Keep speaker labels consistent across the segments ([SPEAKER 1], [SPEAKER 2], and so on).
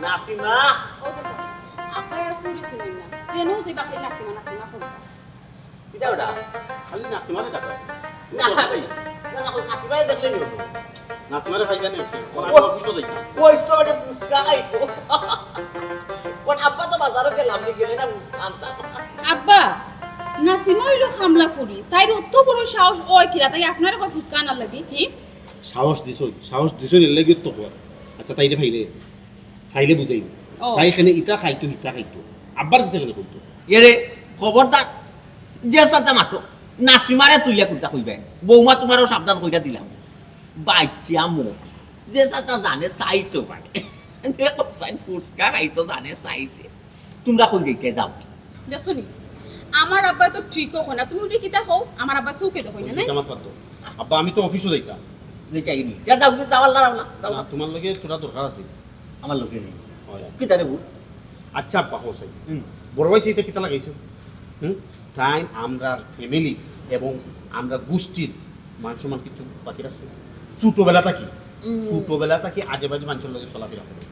[SPEAKER 1] নাসিমা
[SPEAKER 2] ও তো আপনারা শুনে শুনেন না যেন তুই বাকি নাসিমা নাসিমা করব
[SPEAKER 1] কিটা ওটা
[SPEAKER 3] খালি নাসিমারে ডাকা
[SPEAKER 1] না না নাসিমারে দেখলে নি
[SPEAKER 3] নাসিমারে ভাইবা নেই সে অফিসও দেই না
[SPEAKER 1] কইছো এটা মুস্কা আইতো কোন আব্বা তো বাজারে গেলাম নি গেলে না মুস্কা আনতা
[SPEAKER 2] আব্বা নাসিমা হইলো খামলা ফুরি তাই অত বড় সাহস ওই কিরা তাই আপনারা কই ফুসকা আনার লাগি হি
[SPEAKER 3] সাহস দিছই এর লাগি তো হওয়ার আচ্ছা তাইরে ফাইলে বুঝাই
[SPEAKER 2] ও।
[SPEAKER 3] তাই এখানে ইটা খাইতো হিতা খাইতো আব্বার কাছে কেন করতো
[SPEAKER 1] এরে খবরদার যে সাথে মাতো নাসিমারে তুইয়া কুতা কইবে বৌমা তোমারও সাবধান কইরা দিলাম বাচ্চা মো যে সাথে জানে চাইতো পারে দেখো সাই ফুসকা খাইতো জানে চাইছে তোমরা কই যাইতে যাও
[SPEAKER 2] দেখছনি আমার আব্বা তো ট্রিকও হয় না তুমি উঠে কিতা হও আমার আব্বা সুকে তো হয় না নাই
[SPEAKER 3] আমার পারতো আব্বা আমি তো অফিসও যাইতাম
[SPEAKER 1] যাইনি যা যাও যাওয়ার লাগাও না যাও
[SPEAKER 3] না, তোমার লগে তোরা দরকার আছে
[SPEAKER 1] আমার লোকে নেই
[SPEAKER 3] হয়।
[SPEAKER 1] কি তারে ভূত
[SPEAKER 3] আচ্ছা আব্বা হোসাই বড় ভাই সেইটা কিতা লাগাইছো তাই আমরা ফ্যামিলি এবং আমরা গোষ্ঠীর মান সম্মান কিছু বাকি রাখছো ছোটবেলা থাকি আজে বাজে মানুষের লগে চলাফেরা করে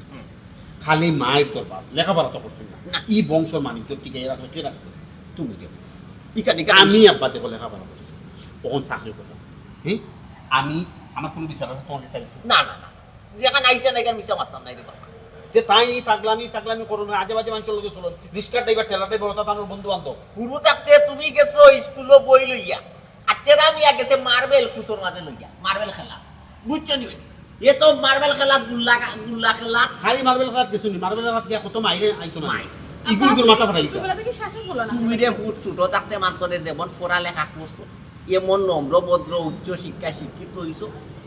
[SPEAKER 3] খালি মায়ের দরবার লেখাপড়া তো করছো না ই বংশর মানিজ্য টিকে রাখো কে রাখছো তুমি কে আমি আব্বাতে লেখাপড়া করছি তখন চাকরি করতাম আমি আমার কোনো বিচার আছে তোমার বিচার আছে
[SPEAKER 1] না না না যেখানে আইছে না এখানে মিশা মারতাম না রে বাবা
[SPEAKER 3] যে তাই এই পাগলামি করো না আজে বাজে মানুষের লগে চলো রিস্কার ড্রাইভার ঠেলা ড্রাইভার ওটা তার বন্ধু বান্ধব
[SPEAKER 1] গুরু থাকতে তুমি গেছো স্কুলে বই লইয়া আচ্ছা আমি গেছে মার্বেল কুচোর মাঝে লইয়া মার্বেল খেলা বুঝছো নি এ তো মার্বেল খেলা গুল্লা খেলা
[SPEAKER 3] খালি মার্বেল খেলাত গেছো নি মার্বেল খেলাত গিয়া কত মাইরে আইতো না
[SPEAKER 1] মাই।
[SPEAKER 3] ইগুর মাথা ফাটাইছে
[SPEAKER 2] ছোটবেলা থেকে শাসন হলো না
[SPEAKER 1] তুমি রে ফুট ছোট থাকতে মাত্রে যেমন পড়ালেখা করছো এমন নম্র ভদ্র উচ্চ শিক্ষা শিক্ষিত হইছো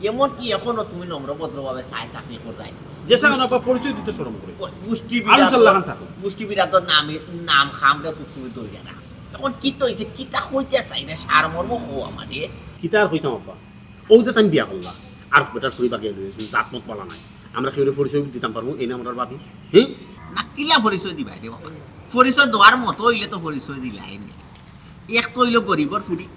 [SPEAKER 1] এমন কি এখনো তুমি নম্র ভদ্র ভাবে চাকরি করবাই
[SPEAKER 3] যে সাগন আপা পরিচয় দিতে শরম করে
[SPEAKER 1] গোষ্ঠী
[SPEAKER 3] আলোচনা লাগান থাকো
[SPEAKER 1] গোষ্ঠী বিরাটর নাম খামরে তুমি দৌড়িয়া রাখছো তখন কি তো হয়েছে কিতা হইতে চাই না সারমর্ম হো আমাদের
[SPEAKER 3] কিতা আর কইতাম আপা ওইটা তাই বিয়া করলা আর বেটার ফুরি বাকি লইছে জাতমত বলা নাই আমরা কেউ পরিচয় দিতাম পারবো এই নাম ভাবি
[SPEAKER 1] না কিলা পরিচয় দিবা রে বাবা পরিচয় দেওয়ার মতো হইলে তো পরিচয় দিলাই না এক তো হইলো গরিবর ফুরি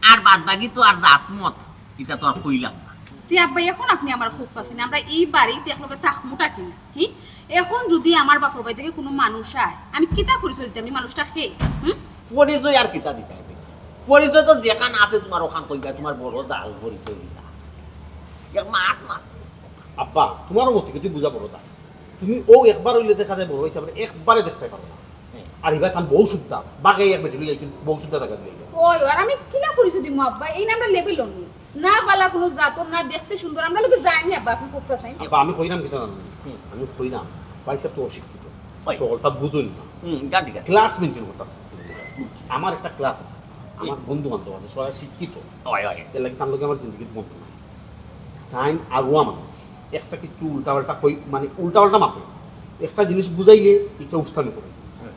[SPEAKER 1] আর বাদ বাকি তো আর জাতমত এটা তো আর কইলাম না
[SPEAKER 2] তুই আব্বা এখন আপনি আমার খুব পাচ্ছেন আমরা এই বাড়িতে একলগে থাকমুটা কিনা হি এখন যদি আমার বাপর বাড়ি থেকে কোনো মানুষ আয় আমি কিতা পরিচয় দিতে আমি মানুষটা খেয়ে
[SPEAKER 1] পরিচয় আর কিতা দিতে হবে পরিচয় তো যেখান আছে তোমার ওখান কইবা তোমার বড় জাল পরিচয় দিতা মাত মাত
[SPEAKER 3] আব্বা তোমারও মতো কিন্তু বুঝা বড় তা তুমি ও একবার হইলে দেখা যায় বড় হিসাবে একবারে দেখতে পারো না আর এবার তার বউ শুদ্ধা বাগাই এক বেটি লইয়া বউ শুদ্ধা টাকা দিয়ে
[SPEAKER 2] ওই আর আমি কিলা পরিচয় দিব আব্বা এই নামটা লেবেল না বালা কোনো জাতর না দেখতে সুন্দর আমরা লোকে যাইনি আব্বা আপনি করতে চাই
[SPEAKER 3] আব্বা আমি কইলাম কিতা জানো আমি কইলাম পাইসা তো অশিক্ষিত সকলটা বুঝুন না
[SPEAKER 1] যা ঠিক আছে
[SPEAKER 3] ক্লাস মেনটেন করতে আমার একটা ক্লাস আছে আমার বন্ধু বান্ধব আছে সবাই শিক্ষিত এর লাগে তার লোকে আমার জিন্দগিতে বন্ধু না তাই আগুয়া মানুষ একটা কিছু উল্টাপাল্টা কই মানে উল্টাপাল্টা মাপে একটা জিনিস বুঝাইলে এটা উস্তানি করে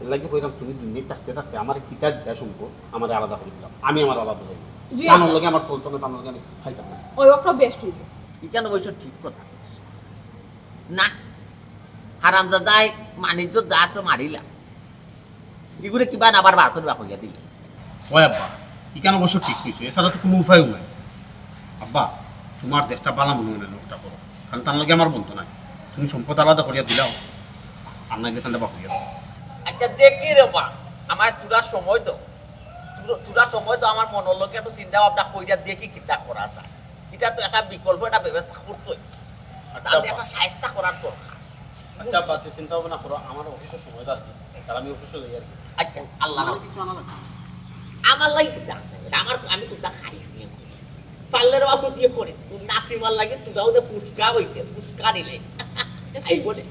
[SPEAKER 3] এর লাগে কইলাম তুমি দুনিয়ায় থাকতে থাকতে আমার কিতা দিতা শুনবো আমার আলাদা করে দিলাম আমি আমার আলাদা বুঝাই তার লগে আমার চলতো না তার লগে আমি খাইতাম না
[SPEAKER 2] ওই একটা বেস্ট হইবে
[SPEAKER 1] এখানে বলছ ঠিক কথা না হারামজাদাই মানিজ্য যা আছে মারিলা এগুলো কিবা আবার ভারতের বাকইয়া দিলে
[SPEAKER 3] ওই আব্বা এখানে অবশ্য ঠিক কইছো এছাড়া তো কোনো উপায়ও নাই আব্বা তোমার যে একটা বালা মনে হয় না লোকটা করো কারণ তার লগে আমার বন্ধু নাই তুমি সম্পদ আলাদা করিয়া দিলাও আর নাই বেতনটা বাকইয়া দাও
[SPEAKER 1] আচ্ছা দেখি রে বা আমার তুরা সময় তো তুরা সময় তো আমার মনের লোকে একটু চিন্তা ভাবনা কইরা দেখি কিতা করা যায় এটা তো একটা বিকল্প একটা ব্যবস্থা করতেই তাহলে একটা সাহায্য করার দরকার
[SPEAKER 3] আচ্ছা আব্বা তুই চিন্তা ভাবনা করো আমার অফিসের সময় আর কি তার আমি অফিসে যাই আর কি
[SPEAKER 1] আচ্ছা আল্লাহ
[SPEAKER 3] আমার কিছু আনা লাগবে
[SPEAKER 1] আমার লাগি কিতা আমার আমি তুই খাই পার্লার বাবু দিয়ে করে নাসিমার লাগে তুইও যে পুষ্কা হইছে পুষ্কা নিলেস এই বলে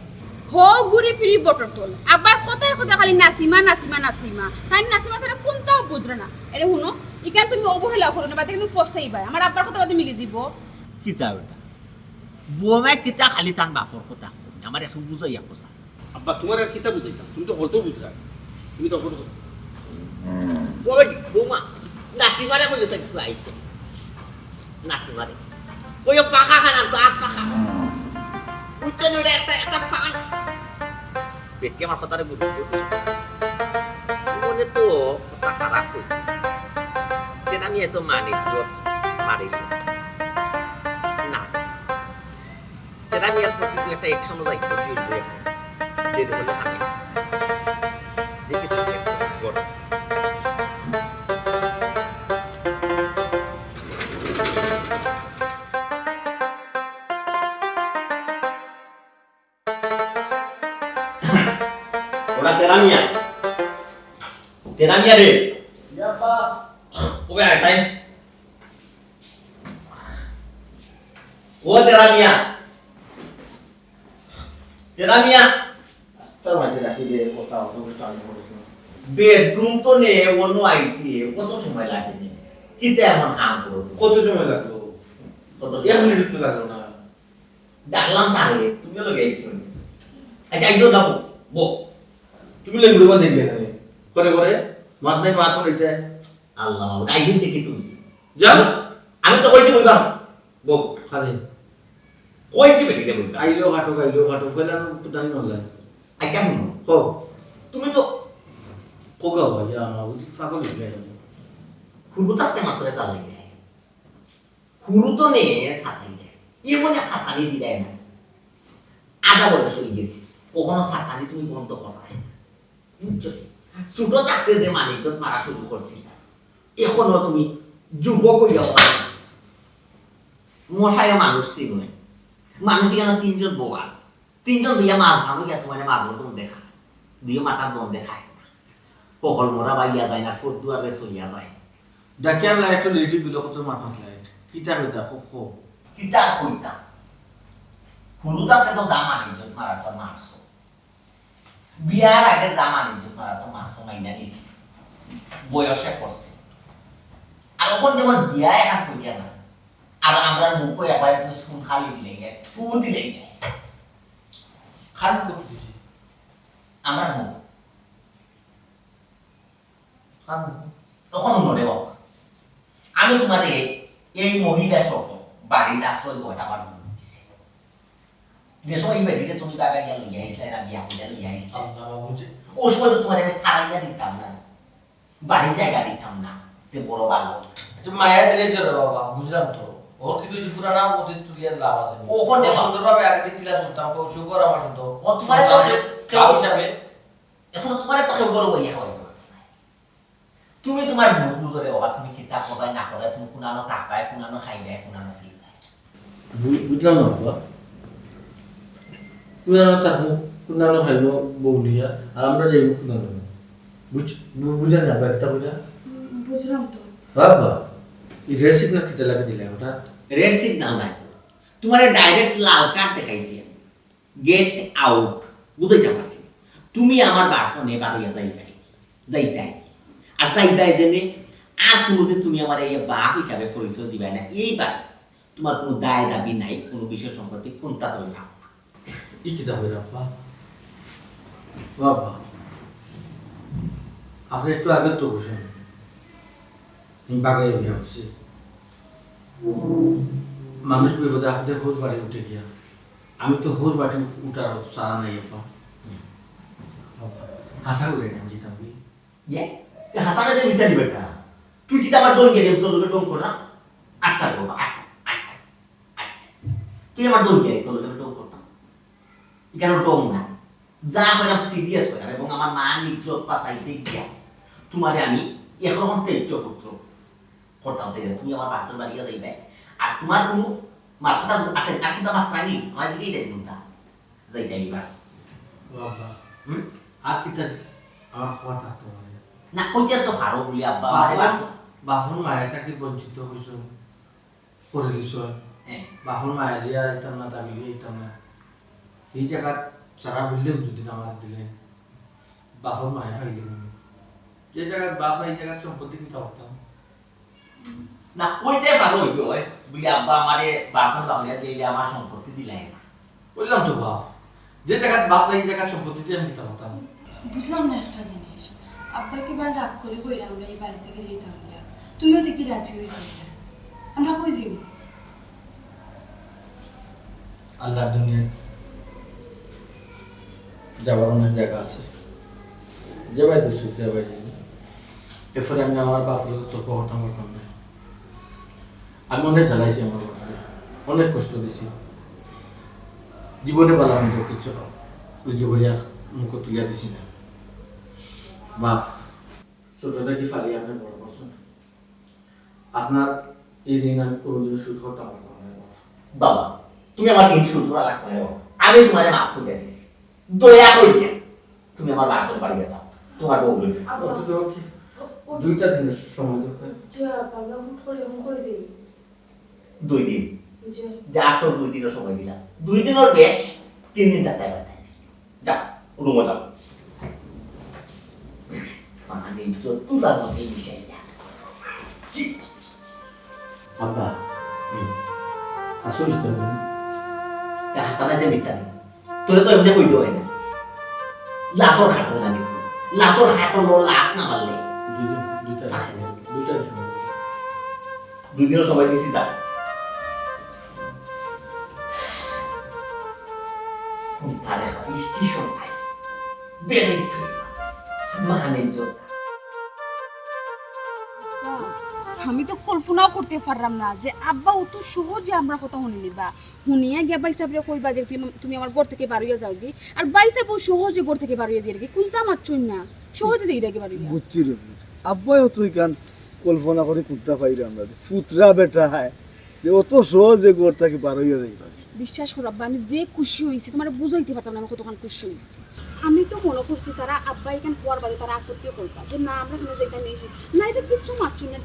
[SPEAKER 2] হো ঘুরে ফিরি বটর তোল আব্বা কোথায় কোথায় খালি নাসিমা নাসিমা নাসিমা তাই নাসিমা ছাড়া কোনটাও বুঝরে না এরে শুনো ইকান তুমি অবহেলা করো না বাদে কিন্তু পস্তাইবা আমার আব্বার কথা বাদে মিলে যাব
[SPEAKER 1] কিতা ওটা বোমে কিতা খালি তান বাপর কথা আমার এখন বুঝাইয়া কথা
[SPEAKER 3] আব্বা তোমার আর কিতা বুঝাইতাম তুমি তো হলতো বুঝরা তুমি তো হলতো
[SPEAKER 1] বোমা নাসিমারে কইছে তুই আইতে নাসিমারে কই ফাঁকা খানা তো আগ ফাঁকা উচ্চন ওটা একটা ফাঁকা পেটকে আমার কথারে বুঝতে মনে তো কথা খারাপ হয়েছে যেটা আমি এত মানিজ্য মারিল না সেটা আমি আর প্রতি একটা একশন দায়িত্ব দিয়ে দেরি হলে হানি দেখেছি গড় ওরা তেরামিয়া রে ওবে আসাই ও তেরামিয়া
[SPEAKER 4] তার মাঝে রাখি দিয়ে কথা অনুষ্ঠান করেছিল
[SPEAKER 1] বেডরুম তো নে অন্য আইতে কত সময় লাগে নে কিতে এমন কাম করো
[SPEAKER 4] কত সময় লাগলো
[SPEAKER 1] কত
[SPEAKER 4] 1 মিনিট তো লাগলো না
[SPEAKER 1] ডাকলাম তারে তুমিও লগে আইছো আচ্ছা আইছো যাবো বো
[SPEAKER 4] তুমি লেগুড়বা দেখলে না করে করে মাত নাই মাছ হইতে
[SPEAKER 1] আল্লাহ মাহমুদ আইছেন থেকে তুমি
[SPEAKER 4] যাও
[SPEAKER 1] আমি তো কইছি বইবাম বো
[SPEAKER 4] খালি
[SPEAKER 1] কইছি বেটিকে বইবাম
[SPEAKER 4] আইলো ঘাটো কইলাম তো জানি না লাগে
[SPEAKER 1] আচ্ছা শুনো
[SPEAKER 4] হো
[SPEAKER 1] তুমি তো
[SPEAKER 4] কোকা ভাই আমার বুঝি পাগল হয়ে গেল
[SPEAKER 1] হুরু তাতে মাত্র চালাই দেয় হুরু তো নে সাতাই দেয় এমন সাতানি দি দেয় না আধা বয়স হয়ে গেছে কখনো সাতানি তুমি বন্ধ করা বুঝছো ছোট থাকতে যে মানিজত মারা শুরু করছিল এখনো তুমি যুবক হইয়া মশায় মানুষ চিনুন মানুষ কেন তিনজন বোয়া তিনজন দিয়া মাছ ধানো গিয়া তোমার মাছ মতন দেখা দিয়ে মাথার জন দেখায় না পকল মরা বাইয়া যায় না ফোর দুয়ারে চলিয়া যায়
[SPEAKER 4] ডাকিয়ান লাইট তো লিটি গুলো কত মাথা লাইট কিতা হইতা খো
[SPEAKER 1] কিতা কইতা হুলুদাতে তো জামা নিজ মারা তো মারছো বিয়ার আগে জামা নিজ মারা তো মারছো মাইনা নিছি বয়সে করছে আর ওখন যেমন বিয়া এখন কইতা না আর আমরা মুখে একবারে তুমি স্কুল খালি দিলে গে তু দিলে গে
[SPEAKER 4] খান কত বুঝি
[SPEAKER 1] আমরা মুখ
[SPEAKER 4] খান
[SPEAKER 1] তখন মনে হোক আমি তোমার এই মহিলা সহ বাড়িতে আশ্রয় কয়টা আমার দিছি যে সময় এই বেটিকে তুমি বাবা গিয়া লইয়া আইসলে না বিয়া কইয়া লইয়া আইসলে
[SPEAKER 4] আল্লাহ বুঝি
[SPEAKER 1] ও সময় তো তোমার আমি থারাইয়া দিতাম না বাড়ির জায়গা দিতাম না তে বড় ভালো
[SPEAKER 4] আচ্ছা মায়া দিলেছে রে বাবা বুঝলাম তো ওর কিছু যে পুরানা অতীত তুলিয়ার লাভ আছে
[SPEAKER 1] ওখানে
[SPEAKER 4] সুন্দরভাবে আগে যে ক্লাস করতাম শুকর আমার শুনতো
[SPEAKER 1] ও তোমার তো
[SPEAKER 4] কাউ হিসাবে
[SPEAKER 1] এখন তোমার তো কেউ বড় বইয়া হয় তুমি তোমার মুখ বুঝরে বাবা তুমি কিতাব পড়াই না পড়াই তুমি কোনানো টাকায় কোনানো খাইবে কোনানো ফিরবে
[SPEAKER 4] বুঝলাম না বাবা কুনানো থাকবো কুনানো খাইব বৌলিয়া আর আমরা যাইব কুনানো বুঝলেন না একটা বুঝা
[SPEAKER 2] বুঝলাম তো
[SPEAKER 4] বাবা এই রেসিপি না খেতে লাগে দিলে হঠাৎ
[SPEAKER 1] রেড সিগন্যাল নাই তো তোমার ডাইরেক্ট লাল কার্ড দেখাইছি গেট আউট বুঝাইতে পারছি তুমি আমার বাটনে বাড়িয়া যাইতাই আর যাইবাই জেনে আর কোনোদিন তুমি আমার এই বাপ হিসাবে পরিচয় দিবে না এইবার তোমার কোনো দায় দাবি নাই কোনো বিষয় সম্পত্তি কোনটা তুমি পাও না
[SPEAKER 4] ই কিতা হই বাবা বাবা আপনি একটু আগে তো বসেন আমি বাগাই বিয়া করছি মানুষ বিপদে আপনি হোর বাড়ি উঠে গিয়া আমি তো হোর বাড়ি উঠার সারা নাই আপা হাসা করে নাম দিতাম কি
[SPEAKER 1] ইয়ে তুই হাসানে যে মিশালি বেটা তুই কি আমার ডোন গেলে তোর লোকে ডোন কর না আচ্ছা বাবা আচ্ছা আচ্ছা আচ্ছা তুই আমার ডোন গেলে তোর লোকে ডোন করতাম কেন ডোন না যা হয় না সিরিয়াস হয় এবং আমার মা ইজ্জত পাশাইতে গিয়া তোমারে আমি এখন তেজ্য পুত্র করতাম সেটা তুমি আমার বাচ্চার বাড়িয়ে যাইবে আর তোমার কোনো মাথাটা আছে তার কিন্তু মাত্রা নেই আমার দিকেই যাই কোনটা যাই যাইবা
[SPEAKER 4] বাবা আর কিতা আমার খবর থাকতো
[SPEAKER 1] না কইতে তো হারো বলি আব্বা
[SPEAKER 4] বাফন মায়ের থাকি বঞ্চিত হইছ করে দিছ
[SPEAKER 1] হ্যাঁ
[SPEAKER 4] বাফন মায়ের দিয়া যেতাম না দাবি যেতাম না এই জায়গা সারা বিল্ডিং যদি আমার দিলেন বাফন মায়ের খাইলেন যে জায়গা বাপ এই জায়গা সম্পত্তি কিতা করতাম
[SPEAKER 1] না কইতে পারো হইবে ওই বলি আব্বা আমারে বাপন বাহুলিয়া দিলে আমার সম্পত্তি দিলাই না
[SPEAKER 4] বললাম তো বাপ যে জায়গা বাপ এই জায়গা সম্পত্তি দিয়ে আমি কিতা করতাম
[SPEAKER 5] বুঝলাম না একটা জিনিস আব্বাকে বার রাগ করে কইরা আমরা এই বাড়ি থেকে যেতাম না তুমিও দেখি রাজি হয়েছিলে আমরা কই যাব
[SPEAKER 4] আল্লাহর দুনিয়া যাবার অনেক জায়গা আছে যাবাই তো সুখ যাবাই এরপরে আমি আমার বাপের তর্ক করতাম না আমি অনেক জ্বালাইছি আমার বাপকে অনেক কষ্ট দিছি জীবনে বলা আমি কিছু বুঝে বুঝে মুখ তুলিয়া দিছি না বাপ ছোট থেকে ফালি আপনি বড় করছেন আপনার এই ঋণ আমি কোনোদিন শোধ করতে পারতাম না বাপ
[SPEAKER 1] বাবা তুমি আমার ঋণ শোধ করা লাগবে না বাবা। আমি তোমার মাফ করে দিছি দয়া করিয়া তুমি আমার বাড়িতে বাড়ি যাও তোমার বউ বলবে
[SPEAKER 4] অন্তত কি 2টা দিনের সময় দরকার
[SPEAKER 5] যে আমরা হুট করে এখন কই যাই
[SPEAKER 1] 2 দিন
[SPEAKER 5] যে
[SPEAKER 1] জাস্ট 2 দিনের সময় দিলাম 2 দিনের বেশ 3 দিন থাকতে পারতে যা রুমে যাও মানে যত দামি বিষয় না
[SPEAKER 4] আব্বা আসলে তো
[SPEAKER 1] হাসানাতে বিচারি তোরে তো এমনি কইলো হয় না লাতর খাটো না কিন্তু লাতর খাটো লাভ না মারলে
[SPEAKER 4] 2টা সময়
[SPEAKER 1] 2 দিনের সময় দিছি যা তারে স্টেশন নাই বেড়ে মানে যোদ্ধা
[SPEAKER 2] আমি তো কল্পনাও করতে পারলাম না যে আব্বা অত সহজে আমরা কথা শুনি নিবা শুনিয়া গিয়া বাইসা বলে কইবা যে তুমি আমার ঘর থেকে বাড়িয়ে যাও গি আর বাইসা বহু সহজে ঘর থেকে বাড়িয়ে দিয়ে রেখে কোনটা আমার চুন না সহজে দিয়ে রেখে বাড়িয়ে
[SPEAKER 6] বুঝছি রে আব্বাই তুই কান কল্পনা করে কুত্তা পাইরে আমরা ফুতরা বেটা হয় যে অত সহজে গোর থেকে পার হইয়া যাইবা
[SPEAKER 2] বিশ্বাস করো আব্বা আমি যে খুশি হয়েছি তোমার বুঝাইতে পারতাম না আমি কতক্ষণ খুশি হয়েছি আমি তো মনে করছি তারা আব্বা এখানে পর বাদে তারা আপত্তি করবা যে না আমরা এখানে যাইতাম এসে না এটা কিচ্ছু মারছি না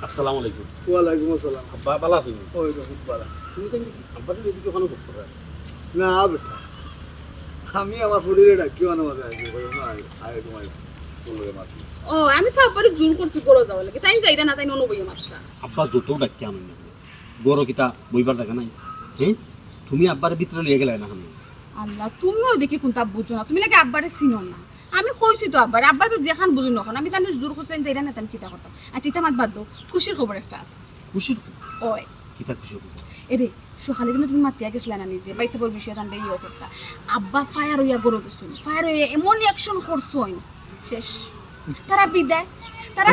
[SPEAKER 3] আসসালামু আলাইকুম
[SPEAKER 6] ওয়ালাইকুম আসসালাম
[SPEAKER 3] আব্বা ভালো আছেন
[SPEAKER 6] ওই রকম পারা
[SPEAKER 3] তুমি তো আব্বার এদিকে ওখানে করছো
[SPEAKER 6] না বেটা আমি আমার ফুডিরে ডাকি অনুমতি আইছি না আয় তোমার বললে মাতি
[SPEAKER 2] ও আমি তো আব্বারে জোর করছি করো যাওয়ার লাগে তাই যাইরা না তাই ননো বইয়া মাত্রা
[SPEAKER 3] আব্বা যত ডাকি আনুন না বড় কিতা বইবার দেখা নাই হ্যাঁ তুমি আব্বার ভিতরে লিয়ে গেলে না আমি
[SPEAKER 2] আল্লাহ তুমিও দেখি কোনটা বুঝো না তুমি লাগে আব্বারে চিনো না আমি কইছি তো আব্বার আব্বা তো যেখান বুঝি নখন আমি তাহলে জোর করছিলাম যাইরা না তাই কিতা করতাম আচ্ছা এটা আমার বাদ দাও খুশির খবর একটা আছে
[SPEAKER 3] খুশির
[SPEAKER 2] ওই
[SPEAKER 3] কিতা খুশি
[SPEAKER 2] এরে সকালে কিন্তু তুমি মাতিয়া গেছিলা না নিজে বাইসাবর বিষয় জানবে ইয়ে করতা আব্বা ফায়ার হইয়া গরো দিছুন ফায়ার হইয়া এমন অ্যাকশন করছুন শেষ তারা বিদায় তারা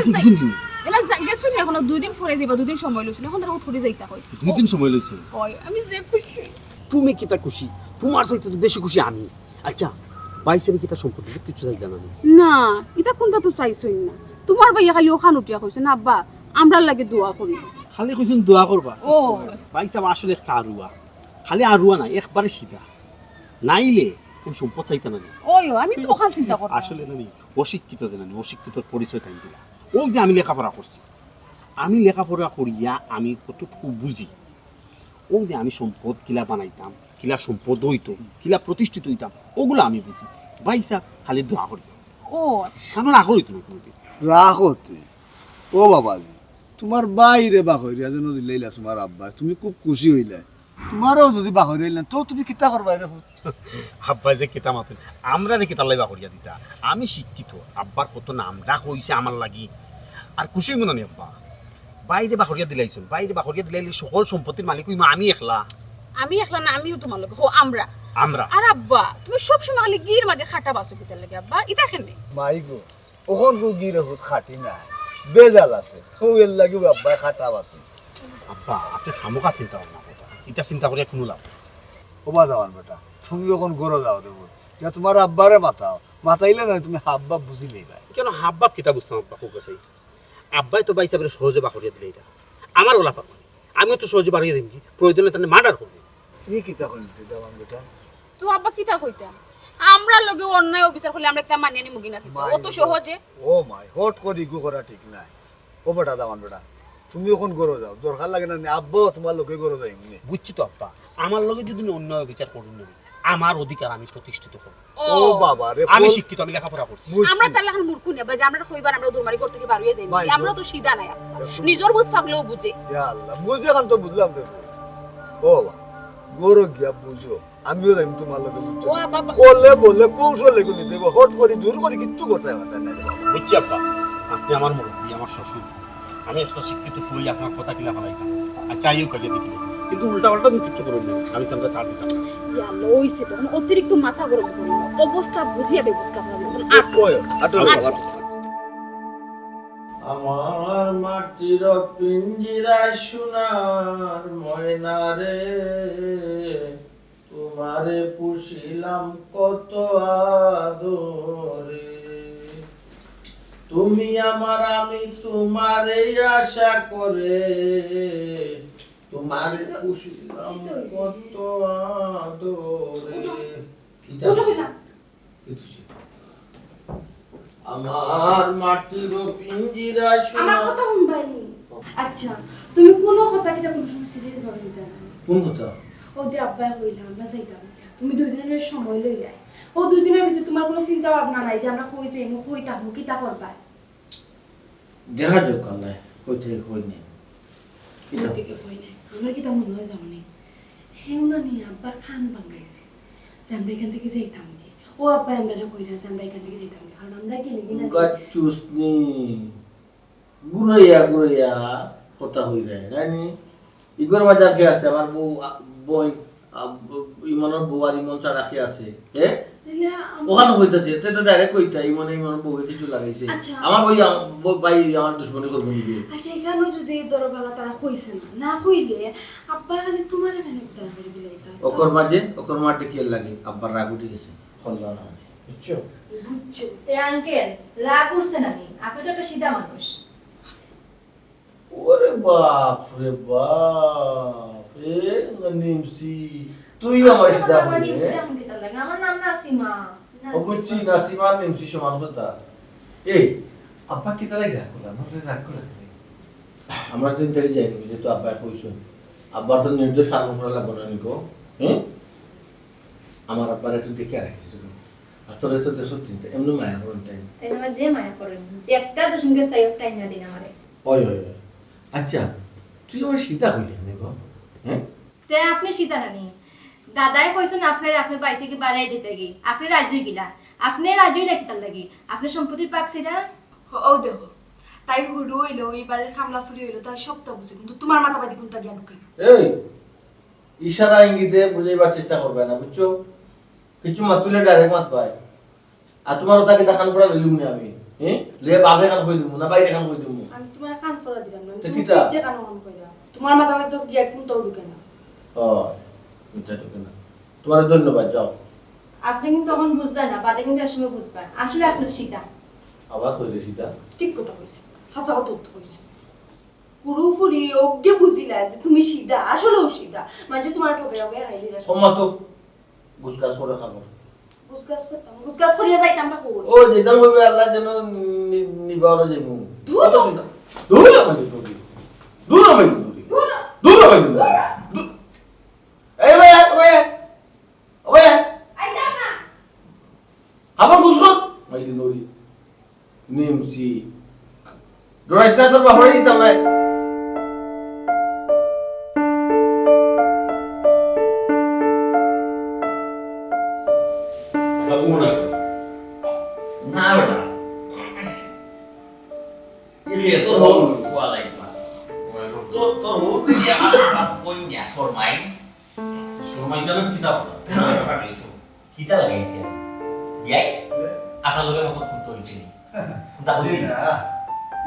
[SPEAKER 2] এলা গেছুন এখন 2 দিন পরে যাইবা 2 দিন সময় লইছুন এখন তারা উঠে যাইতা কই
[SPEAKER 3] 2 দিন সময় লইছে
[SPEAKER 2] ওই আমি যে খুশি
[SPEAKER 3] তুমি কিতা খুশি তোমার চাইতে তো বেশি খুশি আমি আচ্ছা বাইসের কিতা সম্পত্তি কিছু চাইলা না
[SPEAKER 2] না এটা কোনটা তো চাইছই না তোমার ভাইয়া খালি ওখান উঠিয়া কইছে না আব্বা আমরার লাগে দোয়া করি
[SPEAKER 3] খালি কইছেন দোয়া করবা
[SPEAKER 2] ও
[SPEAKER 3] বাইসা আসলে একটা আরুয়া খালি আরুয়া না একবারে সিধা নাইলে কোন সম্পদ চাইতা না
[SPEAKER 2] ওই আমি তো ওখান চিন্তা করব
[SPEAKER 3] আসলে না অশিক্ষিত দেনা অশিক্ষিতর পরিচয় তাই দিলা ও যে আমি লেখাপড়া করছি আমি লেখাপড়া করিয়া আমি কতটুকু বুঝি ও যে আমি সম্পদ কিলা বানাইতাম কিলা সম্পদ হইতো কিলা প্রতিষ্ঠিত হইতাম ওগুলো আমি বুঝি বাইসা খালি দোয়া করি
[SPEAKER 2] ও
[SPEAKER 3] আমার আগর হইতো না কোনোদিন
[SPEAKER 6] রাখতে ও বাবাজি তোমার বাইরে বাহরিয়া যেন দিলাইলা তোমার আব্বা তুমি খুব খুশি হইলা তোমারও যদি বাহরি হইলেন তো তুমি কিতা করবা রে
[SPEAKER 3] আব্বা যে কিতা মাতুন আমরা রে কিতা লাইবা করিয়া দিতা আমি শিক্ষিত আব্বার কত নাম ডাক হইছে আমার লাগি আর খুশি মনে নি আব্বা বাইরে বাহরিয়া দিলাইছুন বাইরে বাহরিয়া দিলাইলে সকল সম্পত্তির মালিক হইমা আমি একলা
[SPEAKER 2] না আমিও তোমার লগে হো আমরা
[SPEAKER 3] আমরা
[SPEAKER 2] আর আব্বা তুমি সব সময় খালি গির মাঝে খাটা বাসো কিতা লাগে আব্বা ইতা কেনে
[SPEAKER 6] মাই গো ওখন গো গিরে হুত খাটি না বেজাল আছে ও এর লাগি আব্বা খাটা আছে
[SPEAKER 3] আব্বা আপনি খামোকা চিন্তা ভাবনা কথা এটা চিন্তা করিয়া কোনো লাভ
[SPEAKER 6] ও বাদামান বেটা তুমি যখন গরো যাও দেবো যা তোমার আব্বারে মাতাও মাতাইলে না তুমি হাব্বা বুঝি লইবা
[SPEAKER 3] কেন হাব বাপ কিতা বুঝতাম আব্বা খুব চাই আব্বাই তো বাইসা বলে সহজে বাকরিয়া দিলে এটা আমার ওলা পারবো আমিও তো সহজে বাড়িয়ে দিম কি প্রয়োজনে তাহলে মার্ডার করবো
[SPEAKER 6] তুমি কিতা কইতে দামান বেটা
[SPEAKER 2] তো আব্বা কিতা কইতা আমরা লগে অন্যায় অবিচার করলে আমরা একটা মানিয়ে নিমু কিনা ও তো সহজে
[SPEAKER 6] ও মাই হট করি গো করা ঠিক নাই ও বেটা দামান বেটা তুমি এখন গরো যাও দরকার লাগে না আব্বা তোমার লোকে গরো যাই নি
[SPEAKER 3] বুঝছি তো আব্বা আমার লগে যদি অন্য বিচার করুন না আমার অধিকার আমি প্রতিষ্ঠিত করব
[SPEAKER 6] ও বাবা রে
[SPEAKER 3] আমি শিক্ষিত আমি লেখাপড়া করছি
[SPEAKER 2] আমরা তাহলে এখন মূর্খ না যে আমরা কইবার আমরা দরবারি করতে কি বাড়িয়ে যাই
[SPEAKER 6] ভাই,
[SPEAKER 2] আমরা তো সিধা নাই নিজের বুঝ পাগলেও বুঝে
[SPEAKER 6] ইয়া আল্লাহ বুঝে কান তো বুঝলাম রে ও বাবা গরো গিয়া বুঝো আমিও যাই তোমার লোকে বুঝছো
[SPEAKER 2] ও বাবা
[SPEAKER 6] বললে বললে কৌশলে কোনি দেব হট করি দূর করে কিচ্ছু করতে পারতেন না রে বাবা
[SPEAKER 3] বুঝছি আব্বা আপনি আমার মুরব্বী আমার শ্বশুর আমি একটা শিক্ষিত ফুল আপনার কথা কিলা ফেলাইতাম আর চাইও কাটিয়ে দিতে কিন্তু উল্টা পাল্টা তুমি কিচ্ছু করবেন না আমি তোমাকে ছাড় দিতাম
[SPEAKER 2] ইয়া লইছে তখন অতিরিক্ত মাথা গরম করিল অবস্থা বুঝিয়া ব্যবস্থা করা
[SPEAKER 6] ওই আটো
[SPEAKER 4] আমার মাটির পিঞ্জিরা সোনার ময়না রে
[SPEAKER 7] তোমারে পুষিলাম কত আদরে, তুমি আমার আমি তোমারে আশা করে, তোমারে পুষিলাম কত আদরে। আমার মাটির পিঞ্জিরা
[SPEAKER 5] আমার
[SPEAKER 7] শোনা।
[SPEAKER 5] কথা শুনবাইনি। আচ্ছা তুমি কোনো কথা কিটা কোনো সময় সিরিয়াস ভাবে নিতে না।
[SPEAKER 7] কোন কথা?
[SPEAKER 5] ও যে আব্বাই কইলা আমরা যাইতাম, তুমি 2 দিনের সময় লই যাই। ও 2 দিনের ভিতরে তোমার কোনো চিন্তা ভাবনা নাই যে আমরা কই যাই মু কই থাকবো কিটা করবা?
[SPEAKER 7] দেখা যাক আল্লাহ কইতে কই নেই।
[SPEAKER 5] কিটা থেকে কই নাই। আমার কিটা মনে হয় জানি। হেউনা নি আব্বার খান ভাঙাইছে। যে আমরা এখান থেকে যাইতাম না। ও আব্বাই আমরা কইরা যে আমরা এখান থেকে যাইতাম না। কারণ আমরা গেলে দিন
[SPEAKER 7] গাচুসনি গুরাইয়া কথা হই যায় রানি ইগর বাজার কে আছে আমার বই ইমনের বউ আর ইমন ছাড়া কি আছে ওখানে হইতাছে তে তো ডাইরেক্ট কইতা ইমন বউ কিছু লাগাইছে আমার ভাই আমার দুশমনি করব নি।
[SPEAKER 5] আচ্ছা এখানে যদি দরবালা তারা কইছে না কইলে আব্বা খালি তোমারে মানে উত্তর করে দিলাইতা।
[SPEAKER 7] ওকর মাঠে কি লাগে আব্বার রাগ উঠে গেছে খল্লা না বুঝছো?
[SPEAKER 5] বুঝছো?
[SPEAKER 8] এ আঙ্কেল রাগ করছেন আপনি তো একটা সিধা মানুষ।
[SPEAKER 7] ওরে বাপ রে বাপ এ নিমসি তুই আমার সিধা
[SPEAKER 8] আমার
[SPEAKER 7] বলে
[SPEAKER 8] নিমসি কেমন কিতা লাগে? আমার নাম নাসিমা।
[SPEAKER 7] অবুচ্ছি নাসিমা নিমসি সমান কথা। এই আব্বা কি তালাই রাগ করলাম আমরা রাগ করলাম আমরা চিন্তা করে যাই যে তো আব্বা কইছো আব্বার তো নির্দেশ পালন করা লাগবে না নিকো। আমার আব্বার একটু দেখে রাখিস আর তোর তো দেশ চিন্তা এমনি মায়া করেন টাইম
[SPEAKER 8] তাই না যে মায়া করেন যে একটা দশমকে সাইফ টাইম না দিন আমারে।
[SPEAKER 7] ওই আচ্ছা তুই আমার সীতা হইলি নিকো
[SPEAKER 8] তে আপনি সীতা নানি দাদাই কইছেন আপনার বাড়ি থেকে বাড়াই যেতে গি আপনি রাজি গিলা আপনি রাজি হইলা কিতার লাগি আপনি সম্পত্তির পাক ছিলা
[SPEAKER 5] ও দেখো তাই হুড়ু হইলো এইবারের খামলা ফুরি হইলো তাই সবটা বুঝে কিন্তু তোমার মাথা বাদি কোনটা জ্ঞান কেন?
[SPEAKER 7] এই ইশারা ইঙ্গিতে বুঝাইবার চেষ্টা করবে না বুঝছো? কিছু মাত তুলে ডাইরেক্ট মাত পায় আর তোমার ওটাকে দেখান পড়া লইলুম না আমি যে বাপরে কান কই দিমু না বাইরে কান কই দিমু
[SPEAKER 5] আমি তোমার কান ফলা দিলাম না
[SPEAKER 7] তো
[SPEAKER 5] তুমি
[SPEAKER 7] কিতা?
[SPEAKER 5] যে কান মন কইরা তোমার মাথা বাদি তো গিয়া কোনটা ঢুকে না।
[SPEAKER 7] ও এটা তো না তোমার ধন্যবাদ যাও
[SPEAKER 8] আপনি কিন্তু তখন বুঝবেন না বাদে কিন্তু একসময় বুঝবেন আসলে আপনার সীতা।
[SPEAKER 7] আবার কই রে সীতা
[SPEAKER 5] ঠিক কথা কইছে হাজার কথা কইছে পুরো ফুরি ওকে বুঝিলা যে তুমি সিধা আসলেও সিধা মানে তোমার ঠকে হবে আইলি
[SPEAKER 7] ও মা তো গুসগাস করে খাবো
[SPEAKER 5] গুসগাস করতাম গুসগাস করিয়া যাইতাম না কই
[SPEAKER 7] ও যেদাম হবে আল্লাহ যেন নিবারো যাইমু
[SPEAKER 5] দূর
[SPEAKER 7] কত সীতা দূর আমাকে দূর দূর আমাকে দূর আমাকে দূর এই ভাইয়া ভাইয়া
[SPEAKER 5] আইতাম না
[SPEAKER 7] আবার গুসগো মাইলি নরি নিমসি ডরাইস না তোর বাপরে দিতাম না
[SPEAKER 3] বাবু মনে হয়
[SPEAKER 1] না বেটা ইলিয়ে তো ওয়ালাইকুম আসসালাম তো যে আমার কোন গ্যাস ফরমাই
[SPEAKER 3] সময় গেলে কিতাব
[SPEAKER 1] কিটা লাগাইছে ইয়াই আপনার লগে মত করতে হইছে তা বুঝি
[SPEAKER 6] না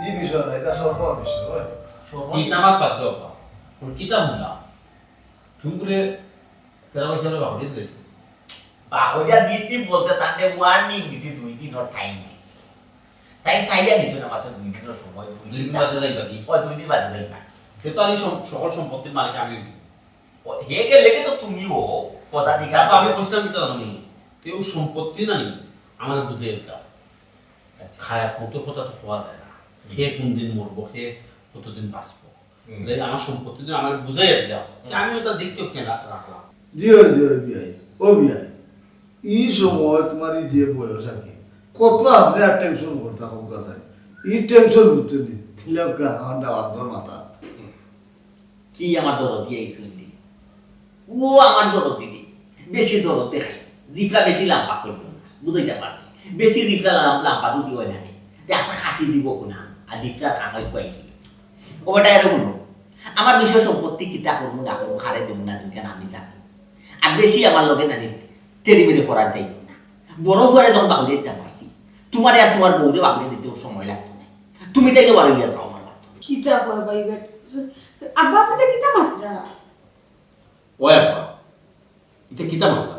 [SPEAKER 6] এই বিষয় না এটা সর্ব বিষয়
[SPEAKER 3] চিন্তামাত বাদ দাও কিতাব না তুমি বলে তেরা পয়সা হলে বাবু দিয়ে গেছো
[SPEAKER 1] বাহরিয়া দিছি বলতে তাকে ওয়ার্নিং দিছি 2 দিনের টাইম দিছি তাই চাইয়া দিছো না মাসে 2 দিনের সময়
[SPEAKER 3] 2 দিন বাদে যাইবা কি
[SPEAKER 1] ওই 2 দিন বাদে যাইবা
[SPEAKER 3] কিন্তু আমি সকল সম্পত্তির মালিক আমি
[SPEAKER 1] হেগে লেগে তো তুমিও পদাধিকার
[SPEAKER 3] তারপর আমি কইছিলাম কি জানি কেউ সম্পত্তি নাই আমাদের বুঝে এটা খায়া কত কথা তো হওয়া যায় না কে কোন দিন মরবো কে কতদিন বাঁচবো আমার সম্পত্তি তো আমার বুঝাই দাও আমি ওটা দেখতেও কেনা রাখলাম
[SPEAKER 6] জিও বিয়াই ও বিয়াই এই সময় তোমার এই যে বয়স আর কি কত আপনি আর টেনশন করতে হোক চাই এই টেনশন বুঝতে দিন তিলকা আমার দাওয়াত মাথা
[SPEAKER 1] কি আমার দরদ দিয়েছিল ও আমার দরদ দিদি বেশি দরদ দেখাই জিফরা বেশি লাম্পা করবে না বুঝাইতে পারছি বেশি জিফরা লাম্পা যদি হয় না একটা খাটি দিব না আর জিফরা খামাই কয়েকি ওটা এরকম আমার বিষয় সম্পত্তি কিতা করবো না করবো হারে দেবো না তুমি কেন আমি জানি আর বেশি আমার লগে না তেরিমেরি করা যাইব না বড় হয়ে যখন বাগুড়ে দিতে পারছি তোমার আর তোমার বউরে বাগুড়ে দিতেও সময় লাগতো না তুমি তাইলে বাড়ি গিয়ে যাও আমার
[SPEAKER 5] কিতা কয় ভাই বেট আব্বা আপনি কিতা মাত্রা
[SPEAKER 3] ওই আব্বা এটা কিতা মামলা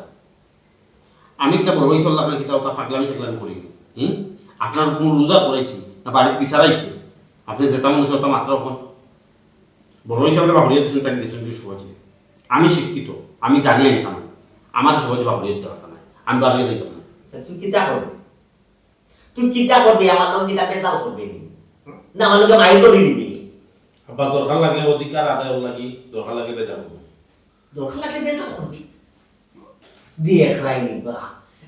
[SPEAKER 3] আমি কিতা বড় হয়েছিল না কিতা ওটা ফাগলামি সাগলামি করি আপনার কোনো রোজা করাইছি না বাড়ির বিচারাইছে আপনি যেটা মনে হচ্ছে ওটা মাত্র হন বড় হিসাবে বাহরিয়া দিচ্ছেন তাকে দিচ্ছেন দুশো আছে আমি শিক্ষিত আমি জানি আমি কেমন আমার সহজে বাহরিয়া দিতে পারতাম না আমি বাহরিয়া দিতাম না
[SPEAKER 1] তুই কিতা করবি তুই কিতা করবি আমার লোক কিতা বেজাল করবি না আমার লোকে মাইল করে দিবি
[SPEAKER 3] আবার দরকার লাগে অধিকার আদায় লাগি দরকার লাগে বেজার করবো
[SPEAKER 1] দরকার লাগলে বেজাল করবি দেখ রাইনি বা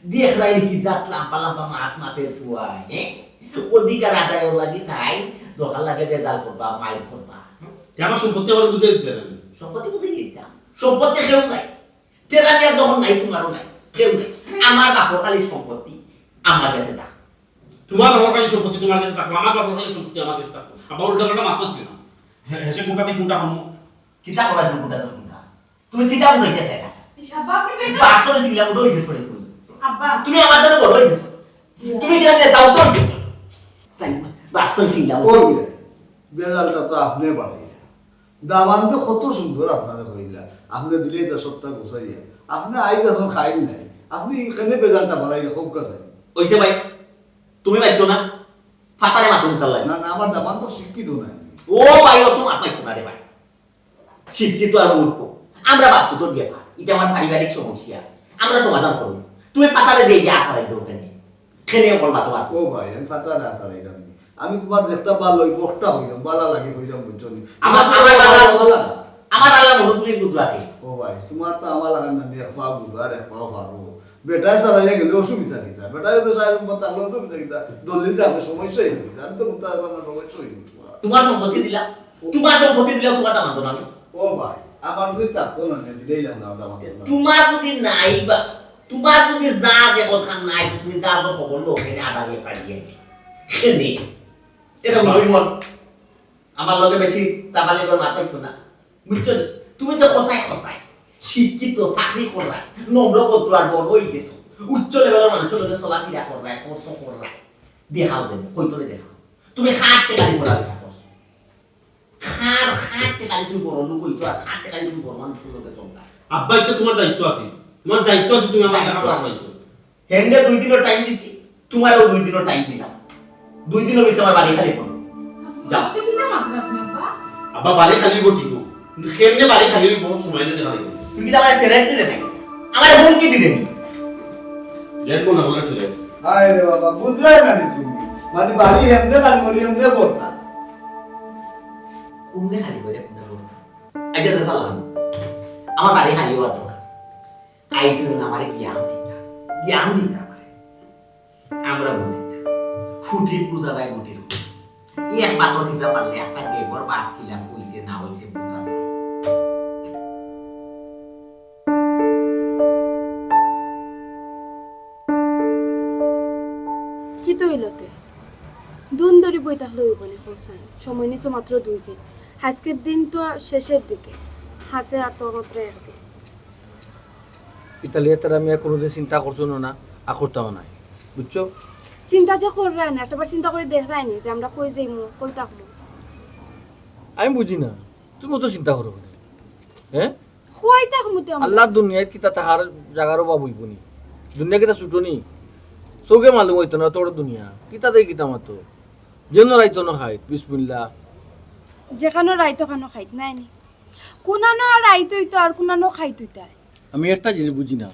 [SPEAKER 1] দেখ রাইনি কি জাত লাম্পা লাম্পা মাত মাতের ফুয়ায় হ্যাঁ অধিকার আদায় লাগি তাই দরকার লাগে বেজাল করবা মাইল করবা
[SPEAKER 3] আমার সম্পত্তি আমার বুঝে দিতে না
[SPEAKER 1] সম্পত্তি বুঝে দিতাম সম্পত্তি কেউ নাই তেরা নিয়ে যখন নাই তোমারও নাই কেউ নাই আমার বাপর খালি সম্পত্তি আমার কাছে দা
[SPEAKER 3] তোমার বাবার কাছে সম্পত্তি তোমার কাছে থাকলো আমার বাবার কাছে সম্পত্তি আমার কাছে থাকলো আবার উল্টা মাত দিও না হেসে কোনটা দিয়ে কোনটা হামু
[SPEAKER 1] কিতা করা তুমি কোনটা কোনটা তুমি কিতা বুঝাইতেছ এটা
[SPEAKER 8] আব্বা আপনি বেজাল
[SPEAKER 1] বাস্তবে সিগলা বড় হয়ে গেছ তুমি
[SPEAKER 8] আব্বা
[SPEAKER 1] তুমি আমার দ্বারা বড় হয়ে গেছো তুমি কিনা নেতাও তো গেছো তাই বাস্তবে সিগলা
[SPEAKER 6] ও বেজালটা তো আপনি বাড়াইয়া দামান তো কত সুন্দর আপনারা কইলা আপনি দিলে 10 সপ্তাহ গোছাইয়া আপনি আই গেছেন খাই নাই আপনি এখানে বেজালটা বাড়াইলে খুব কথা
[SPEAKER 1] ওইছে ভাই তুমি বাইতো না ফাটারে মাথা উঠাল লাগে
[SPEAKER 6] না না আমার দামান তো শিক্ষিত নাই
[SPEAKER 1] ও ভাই ও তোমার বাইতো না রে ভাই শিক্ষিত আর মূর্খ আমরা বাপু তোর গেফা এটা আমার পারিবারিক সমস্যা আমরা সমাধান করব তুমি ফাটারে দিয়ে যা করাই দাও ওখানে খেলে করবা তোমার
[SPEAKER 6] ও ভাই আমি ফাতা না তারাই গানি আমি তোমার একটা বাল লই বকটা হইলাম বালা লাগে হইলাম বুঝছনি
[SPEAKER 1] আমার
[SPEAKER 6] বালা
[SPEAKER 1] আমার আল্লাহ মনে তুমি বুঝ রাখে
[SPEAKER 6] ও ভাই তোমার তো আমার লাগান না দিয়ে পা বুঝার এক পা পারবো বেটা চালাইয়া গেলে অসুবিধা কিতা বেটা তো সাহেব মত আলো তো কিতা দলিল তো আমার সমস্যাই নেই আমি তো তার আমার সমস্যাই নেই
[SPEAKER 1] তোমার সম্পত্তি দিলা তোমার সম্পত্তি দিলা তোমার দাম না
[SPEAKER 6] ও ভাই আমার যদি থাকতো না দিলেই না আমার
[SPEAKER 1] তোমার যদি নাই বা তোমার যদি যা যে কথা নাই তুমি যা যা খবর লোক এনে আদাগে পাঠিয়ে এনে এটা বল আমার লগে বেশি তাবালে করে মাথায় তো না বুঝছো তুমি যে কথায় কথায় শিক্ষিত চাকরি করায় নম্র পত্র আর বড় হয়ে গেছো উচ্চ লেভেলের মানুষের লগে চলাফেরা করায় করছো করায় দেখাও দেন কইতলে দেখাও তুমি হাত টেকালি করা দেখা করছো হাত টেকালি তুমি বড় লোক হইছো আর হাত টেকালি তুমি বড় মানুষের লগে চলতা
[SPEAKER 3] আব্বা এটা তোমার দায়িত্ব আছে তোমার দায়িত্ব আছে তুমি আমার টাকা পাঠাইছো
[SPEAKER 1] হেন্ডে 2 দিনের টাইম দিছি তোমারও 2 দিনের টাইম দিলাম 2 দিনের ভিতরে আমার বাড়ি খালি করো যাও
[SPEAKER 8] আপনি কিতা মাত্র আপনি আব্বা
[SPEAKER 3] আব্বা বাড়ি খালি হইব ঠিকও কিন্তু কেমনে বাড়ি খালি হইব সময় নিতে দেখা লাগবে
[SPEAKER 1] তুমি কি আমার ট্রেন দিলে নাকি আমার হুমকি দিলে
[SPEAKER 3] লেট কোন না বলে ঠিক
[SPEAKER 6] হায় রে বাবা বুঝলে না নি তুমি মানে বাড়ি এমনে কালি করি এমনে করতা
[SPEAKER 1] কোনে খালি করে কোনে বলো আজ যে সালাম আমার বাড়ি খালি হওয়ার দরকার আইসে না আমারে জ্ঞান দিতা আমারে আমরা বুঝি না ফুটির পূজা দেয় গুটির ই একবার তো দিতে পারলে আস্তা গেবর বাদ কিলাম কইছে না হইছে পূজা
[SPEAKER 5] কি তো হইলতে দুন ধরে বই তাহলে হইব না হোসেন সময় নিছো মাত্র 2 দিন আজকের দিন তো শেষের দিকে হাসে আর তো মাত্র একদিন
[SPEAKER 4] ইতালিয়া তারা আমি কোনোদিন চিন্তা করছো না আর করতাম না বুঝছো
[SPEAKER 5] চিন্তা যে করবে না একটাবার চিন্তা করে দেখাই নি যে আমরা কই যাইমু কই থাকবো
[SPEAKER 4] আমি বুঝি না তুমি তো চিন্তা করো না হ্যাঁ
[SPEAKER 5] কই থাকমু তো আমরা
[SPEAKER 4] আল্লাহর দুনিয়ায় কিতা তাহার জাগারও বা বইব নি দুনিয়া কিতা ছুটো নি চৌকে মালুম হইতো না তোর দুনিয়া কিতা দেই কিতা মাতো যেন রাইতো না খাই বিসমিল্লাহ
[SPEAKER 5] যেখানে রাইতো খানো খাইত নাই নি কোনানো রাইতই তো আর কোনানো খাইতই তাই
[SPEAKER 4] আমি একটা জিনিস বুঝি না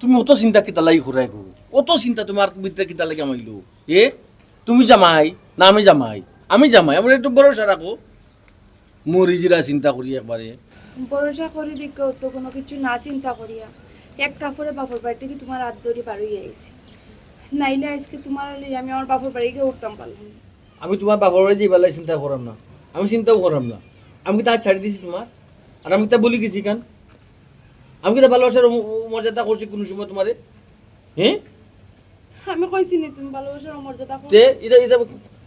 [SPEAKER 4] তুমি অত চিন্তা কিতা লাগি ঘুরাই গো অত চিন্তা তোমার ভিতরে কিতা লাগে আমাইলো এ তুমি জামাই না আমি জামাই আমার একটু ভরসা রাখো মরিজিরা চিন্তা করি একবারে
[SPEAKER 5] ভরসা করি দেখো তো কোনো কিছু না চিন্তা করিয়া এক কাপড়ে বাপর বাড়ি থেকে তোমার হাত ধরে বাড়ি আইছি নাইলে আজকে তোমার হলে আমি আমার বাপর বাড়ি গিয়ে উঠতাম পারলাম না।
[SPEAKER 4] আমি তোমার বাবার বাড়ি যে বেলায় চিন্তা করাম না আমি চিন্তাও করাম না আমি কি তা ছাড়ি দিছি তোমার আর আমি তা বলি গেছি কেন আমি কি তা ভালোবাসার মর্যাদা করছি কোনো সময় তোমারে হ্যাঁ
[SPEAKER 5] আমি কইছি নি তুমি ভালোবাসার মর্যাদা করো
[SPEAKER 4] তে এটা এটা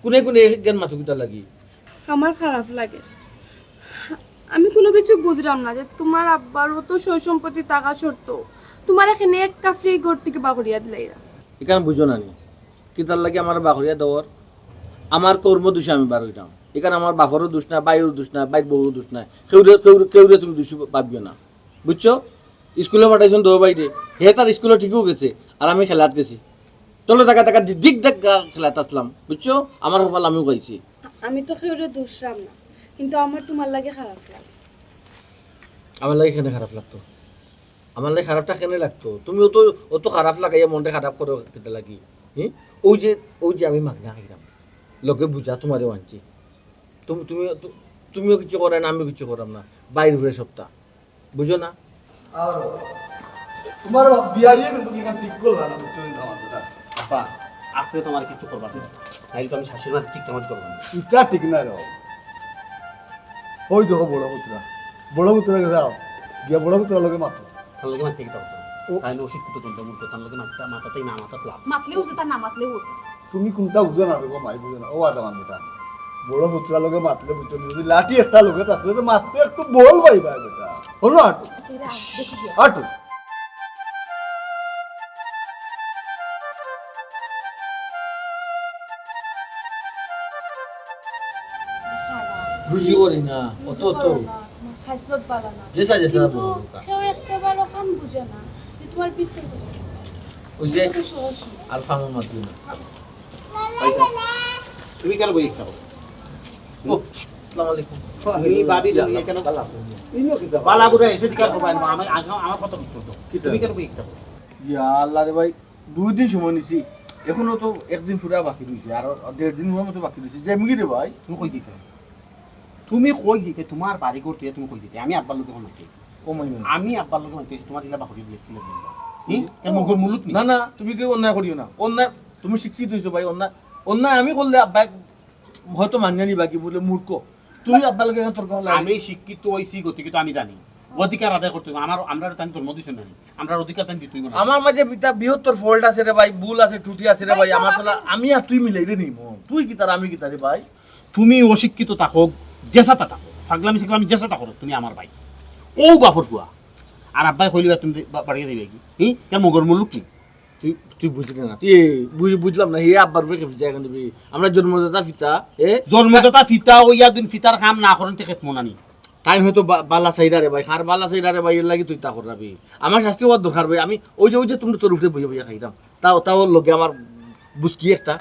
[SPEAKER 4] কোনে কোনে জ্ঞান মাথা কিতা লাগি
[SPEAKER 5] আমার খারাপ লাগে আমি কোনো কিছু বুঝলাম না যে তোমার আব্বার অত সয় সম্পত্তি টাকা সরতো তোমার এখানে একটা ফ্রি ঘর থেকে বাকরিয়া দিলাইরা
[SPEAKER 4] এখানে বুঝো না নি কিতার লাগে আমার বাকরিয়া দেওয়ার আমার কর্ম দোষে আমি বার হইতাম এখানে আমার বাপরও দোষ না বাইরের দোষ না বাইর বউর দোষ না কেউরে তুমি দোষ পাবিও না বুঝছো স্কুলে পাঠাইছেন তো বাইরে হে তার স্কুলে ঠিকও গেছে আর আমি খেলাত গেছি চলো টাকা টাকা দিক দেখ খেলাত আসলাম বুঝছো আমার কপাল আমিও গাইছি
[SPEAKER 5] আমি তো কেউ দোষরাম না কিন্তু আমার তোমার লাগে খারাপ লাগে
[SPEAKER 4] আমার লাগে কেন খারাপ লাগতো আমার লাগে খারাপটা কেন লাগতো তুমি অত খারাপ লাগাইয়া মনটা খারাপ করে খেতে লাগি হ্যাঁ ওই যে আমি মাগনা খাইলাম লোকে বুঝা তোমারও আনছি তুমিও কিছু করে না আমিও কিছু করাম না বাইরে ঘুরে সপ্তাহ বুঝো না
[SPEAKER 6] আর তোমার বিয়াইয়ে কিন্তু কি ঠিক করলা না বুঝছো নি আমার কথা
[SPEAKER 3] আব্বা আপনি তো আমার কিছু করবার না তাইলে তো আমি শাশুড়ি মাছ ঠিক টাইম করবো না
[SPEAKER 6] ইটা ঠিক না রে ওই দেখো বড় পুত্র গেছে যাও গিয়া বড় পুত্র লগে মাত্র
[SPEAKER 3] তার লগে মারতে গেতে হতো তাইলে অশিক্ষিত তুলতে মূর্খ তার লগে মাথাতেই না মাথা লাভ
[SPEAKER 2] মাতলেও যেতা না মাতলেও হতো
[SPEAKER 6] তুমি কোনটা বুঝো না রে মাই বুঝো না ও আদা মানুষটা বড় পুত্র লগে মাতলে বুঝছো নি যদি লাঠি একটা লগে থাকলে তো মারতে একটু বল পাইবা বেটা হলো আটু
[SPEAKER 2] আচ্ছা এরা দেখি গিয়া
[SPEAKER 6] আটু
[SPEAKER 4] বুঝি করি না অত
[SPEAKER 5] তোমার খাইসলত ভালো না
[SPEAKER 4] জেসা
[SPEAKER 5] কিন্তু
[SPEAKER 4] বলো
[SPEAKER 5] কেউ একটা ভালো কাম বুঝে না যে তোমার ভিতর
[SPEAKER 4] ওই যে
[SPEAKER 5] কত সহজ
[SPEAKER 4] আর ফার্মের মাধ্যমে
[SPEAKER 3] তুমি কেন বই খাবো
[SPEAKER 4] ও আসসালামু আলাইকুম
[SPEAKER 3] তুমি ভাবি তুমি কেন
[SPEAKER 6] ইনো কি যা
[SPEAKER 3] বালা বুড়া এসে দিকার করবা না আমার কথা করতো তুমি কেন বই খাবো
[SPEAKER 4] ইয়া আল্লাহ রে ভাই 2 দিন সময় নিছি এখনো তো একদিন পুরা বাকি রইছে আর 1.5 দিন মতো বাকি রইছে যেমগি রে ভাই
[SPEAKER 3] তুমি কই দিতে তুমি কই দিতে তোমার বাড়ি করতে তুমি কই দিতে আমি আব্বার লোকে মানতে
[SPEAKER 4] ও মাই মানে
[SPEAKER 3] আমি আব্বার লোকে মানতে তোমার দিলা বাকরি দিয়ে কিলো দিল কেন মগর মুলুত
[SPEAKER 4] না না তুমি কি অন্যায় করিও না অন্যায় তুমি শিক্ষিত হইছো ভাই অন্যায় আমি করলে আব্বা হয়তো মানিয়ে নিবা কি বলে মূর্খ তুমি আব্বা লোকে তর্ক হলে
[SPEAKER 3] আমি শিক্ষিত হইছি গতিকে তো আমি জানি অধিকার আদায় করতে হবে আমরা তাই তোর মধ্যে না আমরা অধিকার তাই দিতেই না
[SPEAKER 4] আমার মাঝে পিতা বৃহত্তর ফল্ট আছে রে ভাই ভুল আছে ত্রুটি আছে রে ভাই আমার তো আমি আর তুই মিলাই রে নিব তুই কি তার আমি কি তারে ভাই
[SPEAKER 3] তুমি অশিক্ষিত থাকো জেসাটা থাকো ফাগলামি সাগলামি জেসাটা করো তুমি আমার ভাই ও বাপর ফুয়া আর আব্বাই কইলিবা তুমি বাড়িয়ে দিবে কি কেন মগর মুলুক কি
[SPEAKER 4] তুই বুঝলি না তুই বুঝলাম না হে আব্বার উপরে কেফি জায়গা দিবি আমরা জন্মদাতা পিতা
[SPEAKER 3] জন্মদাতা ফিতা ওইয়া দিন ফিতার কাম না করেন থেকে মনানি
[SPEAKER 4] টাইম হয়তো বালা চাইরা রে ভাই খার বালা চাইরা রে ভাই এর লাগি তুই তা করবি আমার শাস্তি হওয়ার দরকার ভাই আমি ওই যে তুমি তোর উঠে বইয়া খাইতাম তাও লগে আমার বুঝকি একটা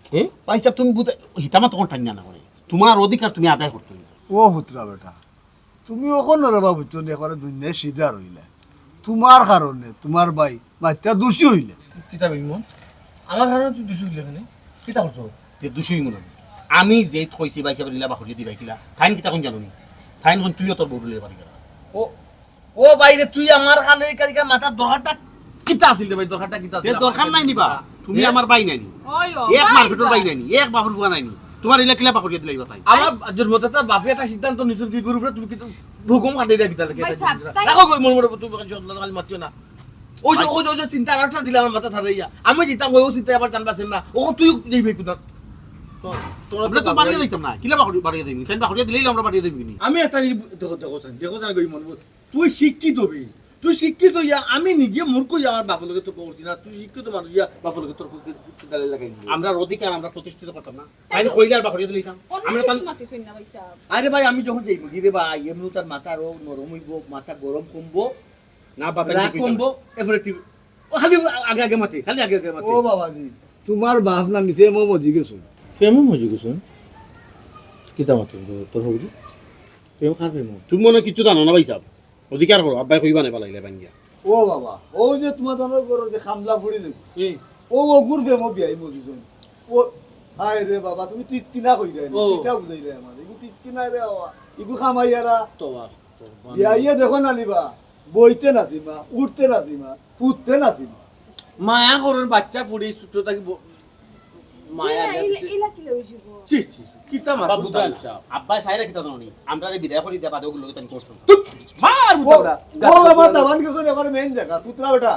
[SPEAKER 4] হ্যাঁ
[SPEAKER 3] পয়সা তুমি হিতামা তখন টাইনা না করে তোমার অধিকার তুমি আদায় করতে হবে
[SPEAKER 6] ও হুতরা বেটা তুমি ওখন নরবা বুঝছো নি এখন দুনিয়া সিধা রইলে তোমার কারণে তোমার ভাই মাত্রা দোষী হইলে
[SPEAKER 4] কিতাব ইমন আমার কারণে তুই দুশো দিলে কেন কিতা করছো
[SPEAKER 3] দুশোই মনে আমি যে থইছি বাইসা দিলা বা হরিয়ে দিবা কিলা থাইন কিতা কোন জানি থাইন কোন তুইও তোর বড় পারি
[SPEAKER 4] ও ও বাইরে তুই আমার কানে কারিকা মাথার দরকারটা কিতা আছিল রে ভাই দরকারটা কিতা
[SPEAKER 3] যে দরকার নাই নিবা তুমি আমার বাই নাইনি
[SPEAKER 2] ওই ও
[SPEAKER 3] এক মার্কেটের বাই নাইনি এক বাবুর বুয়া নাইনি তোমার ইলা কিলা বা হরিয়ে দিলাই বাতাই
[SPEAKER 4] আমার জন্মদাতা বাপে একটা সিদ্ধান্ত নিছুর কি গুরু তুমি কি ভুকম কাটে রা কিতা লাগে
[SPEAKER 2] ভাই সাহেব, তাই-
[SPEAKER 4] রাখো কই মন মনে তুই সন্তান খালি মাতিও না ওই যে চিন্তা আরটা দিলে আমার মাথা থারাইয়া আমি যেতাম ওই চিন্তা আবার জানবাছেন না ও তুই দিবি কোথা
[SPEAKER 3] আমরা তো বাড়িয়ে দিতাম না কিলা বাড়িয়ে দিবি সেটা হরিয়ে দিলেই আমরা বাড়িয়ে দিবি নি
[SPEAKER 4] আমি একটা দেখো গই মন তুই শিক্ষিত হবি তুই শিক্ষিত ইয়া আমি নিজে মূর্খ ইয়া আমার বাপের লগে তো করছি না তুই শিক্ষিত মানুষ ইয়া বাপের লগে তোর গালে লাগাই
[SPEAKER 3] আমরা অধিকার আমরা প্রতিষ্ঠিত করতাম না তাই কইলে আর বাড়িয়ে দিলাম আমরা তাহলে
[SPEAKER 2] মাতিছুন না ভাই সাহেব
[SPEAKER 4] আরে ভাই আমি যখন যাইব গিরে ভাই এমনি তার মাথা আরো নরম হইব মাথা গরম কমবো
[SPEAKER 3] না বাতাই
[SPEAKER 4] রাগ কমবো এরপরে ও খালি আগে মাতি খালি আগে মাতি
[SPEAKER 6] ও বাবাজি তোমার বাপ না নিতে মো মজি গেছো
[SPEAKER 4] প্রেম মজি গেছুন কিতা মাতি তোর হবি প্রেম খার প্রেম
[SPEAKER 3] তুমি মনে কিছু জানো না ভাই সাহেব অধিকার করো আব্বাই কইবা নাই পালাইলে বাঙ্গিয়া
[SPEAKER 6] ও বাবা ও যে তোমার দানোর করো যে খামলা ফুড়ি দেব ও গুর দে মো বিয়াই মজিছো ও হাই রে বাবা তুমি তিত কিনা কই রে
[SPEAKER 4] ও।
[SPEAKER 6] কিটা বুঝাই রে আমার ইগু তিত কিনা রে বাবা ইগু খামাইয়ারা
[SPEAKER 4] তো
[SPEAKER 6] বিয়াইয়ে দেখো না নিবা বইতে না দিমা উঠতে না দিমা ফুটতে না দিমা
[SPEAKER 4] মায়া করার বাচ্চা ফুড়ি ছোট থাকি মায়া
[SPEAKER 5] ইলা কি লই যাব
[SPEAKER 4] ছি ছি কিতা
[SPEAKER 3] আব্বা
[SPEAKER 4] মাথা
[SPEAKER 3] বুঝা আব্বাই সাইরা কিতা জানো নি আমরা যে বিদায় করি দেবা ওগুলো তাই করছো
[SPEAKER 4] মার
[SPEAKER 6] ও আমার দাবান গেছো এবার মেইন জায়গা পুত্রা বেটা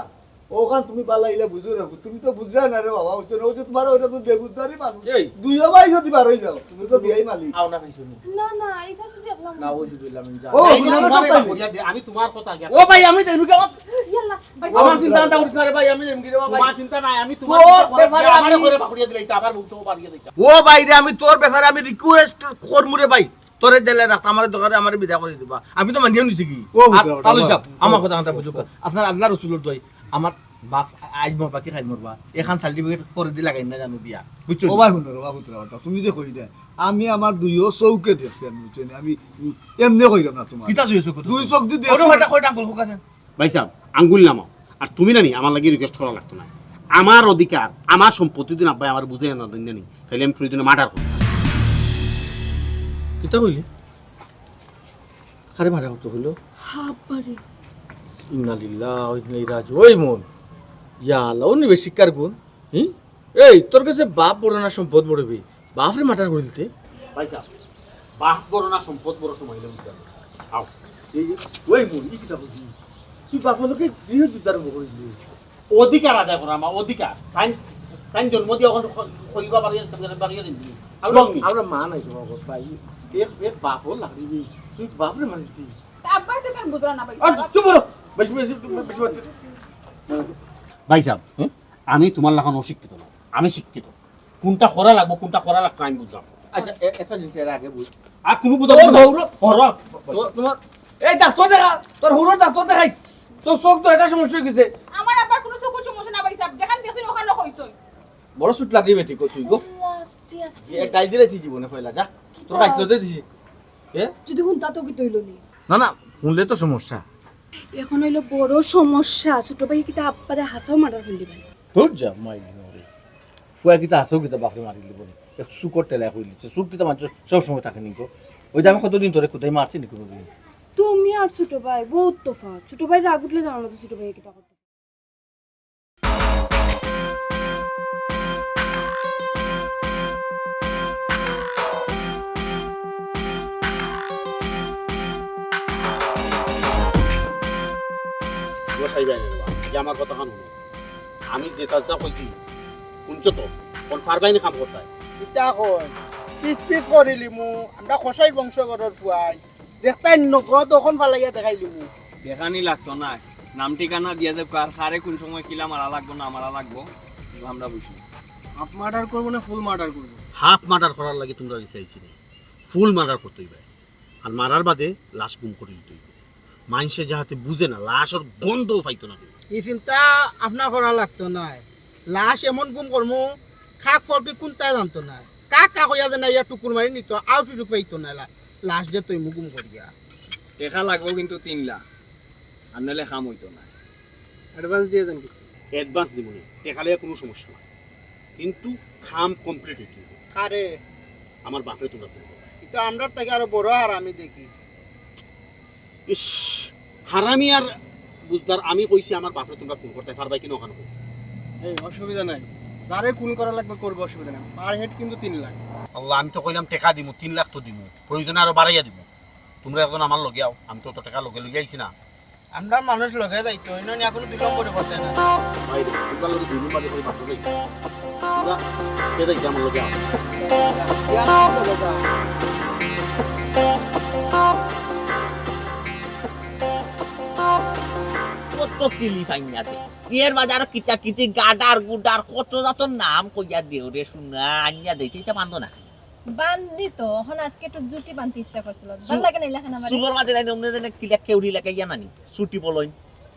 [SPEAKER 6] ওখান তুমি পালাইলে বুঝো রাখো তুমি তো বুঝরা না রে বাবা ওই যে তোমার ওইটা তুমি বেগুজদারি মানুষ
[SPEAKER 4] এই।
[SPEAKER 6] দুইও ভাই যদি বার হয়ে যাও তুমি তো বিয়াই মালিক
[SPEAKER 4] আও না খাইছো
[SPEAKER 5] না না এটা তো দেখলাম
[SPEAKER 4] না ওই শুধু আমি যা
[SPEAKER 6] ও,
[SPEAKER 3] এই যে
[SPEAKER 6] বুঝলাম
[SPEAKER 3] তোমার
[SPEAKER 6] সব
[SPEAKER 3] এবার
[SPEAKER 6] তাই।
[SPEAKER 3] হরিয়া দে, আমি তোমার কথা আগে
[SPEAKER 4] ও ভাই আমি জানি কেমন
[SPEAKER 5] ইয়াল্লা ভাই
[SPEAKER 4] আমার চিন্তাটা উঠছ না রে ভাই আমি এমগি রে ভাই
[SPEAKER 3] তোমার চিন্তা নাই আমি তোমার
[SPEAKER 4] তোর
[SPEAKER 3] চিন্তা করে
[SPEAKER 4] ব্যাপারে
[SPEAKER 3] আমারে
[SPEAKER 4] আমি-
[SPEAKER 3] করে বাড়িয়ে দিলাই তা আবার বংশ বাড়িয়ে দিতা
[SPEAKER 4] ও ভাই রে আমি তোর ব্যাপারে আমি রিকোয়েস্ট করমু রে ভাই তোরে জেলে রাখতা আমার দোকানে আমার বিদা করে দিবা আমি তো মানিয়ে নিছি কি
[SPEAKER 6] ও হুজুর,
[SPEAKER 4] তালু
[SPEAKER 6] বাবা।
[SPEAKER 4] সাহেব আমার কথা বুঝো আপনার আল্লাহ রসুলের দই আমার বাপ আজ মরবা কি খাই মরবা এখান সার্টিফিকেট করে দি লাগাই না জানো বিয়া বুঝছো
[SPEAKER 6] ও ভাই শুনো রে বাবু তোরা কথা তুমি যে কই দে আমি আমার দুইও চৌকে দেখছি আমি বুঝছেন আমি এমনি কইরাম না তোমার
[SPEAKER 4] কিতা দুইছো কত
[SPEAKER 6] দুই চোখ দি
[SPEAKER 4] ওটা হয়টা কয়টা আঙ্গুল ফুকাছেন
[SPEAKER 3] ভাই সাহেব আঙ্গুল নামাও আর তুমি না নি আমার লাগি রিকোয়েস্ট করা লাগতো না আমার অধিকার আমার সম্পত্তি দিন আব্বাই আমার বুঝে না দিন নি তাহলে আমি প্রয়োজনে মার্ডার করব
[SPEAKER 4] কিতা কইলি খারে মারা হতো হইলো
[SPEAKER 5] আব্বারে
[SPEAKER 4] ইন্না লিল্লাহ ওই নেই রাজ ওই মন ইয়া আল্লাহ উনি বেশি শিকার গুণ হুম এই তোর কাছে বাপ বড় না সম্পদ বড়বি বাপরে মাটার করে দিতে
[SPEAKER 3] ভাই সাহেব বাপ বড় না সম্পদ বড় সময় হইলে বুঝতে পারবে। আও
[SPEAKER 4] এই যে, ওই মন ই কিতা বলছি তুই বাপ লোকে গৃহ যুদ্ধার করিলি
[SPEAKER 3] অধিকার আদায় করা আমার অধিকার তাই তাই জন্ম দিয়ে ওখানে কইবা বাড়িয়ে দিন
[SPEAKER 4] আমরা মা নাই তোমার কথা ভাই এক বাপ হল লাগবি তুই বাপরে মারিস
[SPEAKER 2] আব্বার তো কেন বুঝরা না ভাই
[SPEAKER 4] চুপ করো বেশি বেশি বেশি
[SPEAKER 3] ভাই সাহেব আমি তোমার লাগানো অশিক্ষিত না আমি শিক্ষিত কোনটা করা লাগবো কোনটা করা লাগতো আমি বুঝলাম
[SPEAKER 4] আচ্ছা একটা জিনিস এর আগে বুঝ
[SPEAKER 3] আর কোনো বুঝা
[SPEAKER 4] তোর গৌরব তোমার এই ডাক্তার দেখা তোর হুড়োর ডাক্তার দেখাই তোর চোখ তো এটা সমস্যা হয়ে গেছে
[SPEAKER 2] আমার আব্বার কোনো চোখ সমস্যা না ভাই সাহেব যেখান দেখছেন ওখানে হইছই
[SPEAKER 4] বড় সুট লাগিয়ে বেটি কো তুই গো
[SPEAKER 5] আস্তে আস্তে
[SPEAKER 4] এ গাই দিরেছি জীবনে পয়লা যা তোর কাছে তো দিছি এ
[SPEAKER 5] যদি হুনতা তো কি তৈল নি
[SPEAKER 4] না না শুনলে তো সমস্যা
[SPEAKER 5] এখন হইলো বড় সমস্যা ছোট ভাই কিতা আব্বারে হাসাও মারার ফেললি ভাই
[SPEAKER 4] তোর যা মাইলি নরে ফুয়া কিতা আসো কিতা বাপরে মারিলি বলে এক সুকর টেলা কইলিছে সুক কিতা মানুষ সব সময় থাকে নিকো ওই যে আমি কতদিন তোরে কোথায় মারছি নি কোনোদিন
[SPEAKER 5] তুমি আর ছোট ভাই বহুত তফাৎ ছোট ভাই রাগ উঠলে জানো না তো ছোট ভাই কিতা করতে
[SPEAKER 3] বসাই যায় না রে বাবা, যে আমার কথা কান শুনো আমি যে কাজটা কইছি শুনছো তো কোন পারবাইনি কাম করতে
[SPEAKER 9] ইতা কয় পিস পিস করিলি মু আমরা খসাই বংশগরের পুয়াই দেখতাই নগদ তখন ভাল লাগিয়া দেখাইলি মু
[SPEAKER 10] দেখানি লাগতো না নাম ঠিকানা দিয়ে যে কার কারে কোন সময় কিলা মারা লাগবো না মারা লাগবো এগুলো আমরা বুঝি
[SPEAKER 9] হাফ মার্ডার করবো না ফুল মার্ডার করবো
[SPEAKER 3] হাফ মার্ডার করার লাগে তোমরা চাইছি রে ফুল মার্ডার করতে হইবে আর মারার বাদে লাশ গুম করে দিতে হইবে মানুষে যাহাতে বুঝে না লাশের গন্ধও পাইতো না
[SPEAKER 9] এই চিন্তা আপনার করা লাগতো না লাশ এমন গুম করমু খাক ফলবি কোনটাই জানতো না কাক কাক হইয়া যে না ইয়া টুকুর মারি নিত আও সুযোগ পাইতো না লাশ যে তুই মুগুম করিয়া
[SPEAKER 10] দেখা লাগবো কিন্তু 3 লাখ আর নাহলে কাম হইতো না
[SPEAKER 9] অ্যাডভান্স দিয়ে যান কিছু
[SPEAKER 3] অ্যাডভান্স দিব না দেখালে কোনো সমস্যা না কিন্তু খাম কমপ্লিট হইতে হইবে
[SPEAKER 9] আরে
[SPEAKER 3] আমার বাপরে তোমরা করবে
[SPEAKER 9] এটা আমরার থেকে আরো বড় আর আমি দেখি
[SPEAKER 3] ইস হারামি আর বুঝদার আমি কইছি আমার বাপরে তোমরা ফোন করতে পারবাই কিনা ওখানে
[SPEAKER 9] এই অসুবিধা নাই যারে খুন করা লাগবে করবে অসুবিধা নাই পার হেড কিন্তু 3 লাখ
[SPEAKER 3] আল্লাহ আমি তো কইলাম টাকা দিমু 3 লাখ তো দিমু প্রয়োজনে আরো বাড়াইয়া দিমু তোমরা এখন আমার লগে আও আমি তো টাকা লগে লগে আইছি না
[SPEAKER 9] আমরা মানুষ লগে যাইতো অন্য এখনো বিলম্ব করতে না
[SPEAKER 3] বাইরে তোমরা লগে দুই মাঝে কই মাছ লই তোমরা কে দেখ আমার লগে আও
[SPEAKER 9] লগে যাও
[SPEAKER 1] কত কিলি ফাইনাতে এর মাঝে আরো কিতা কিতি গাডার গুডার কত জাতর নাম কইয়া দেও রে শুনা আইয়া দেইতে এটা বান্ধ না
[SPEAKER 8] বান্ধি তো এখন আজকে একটু জুটি বানতে ইচ্ছা করছিল ভাল লাগে না লেখান আমার
[SPEAKER 1] চুলোর মাঝে নাই অমনে জানে কিলা কেউরি লাগে ইয়া নানি ছুটি বলই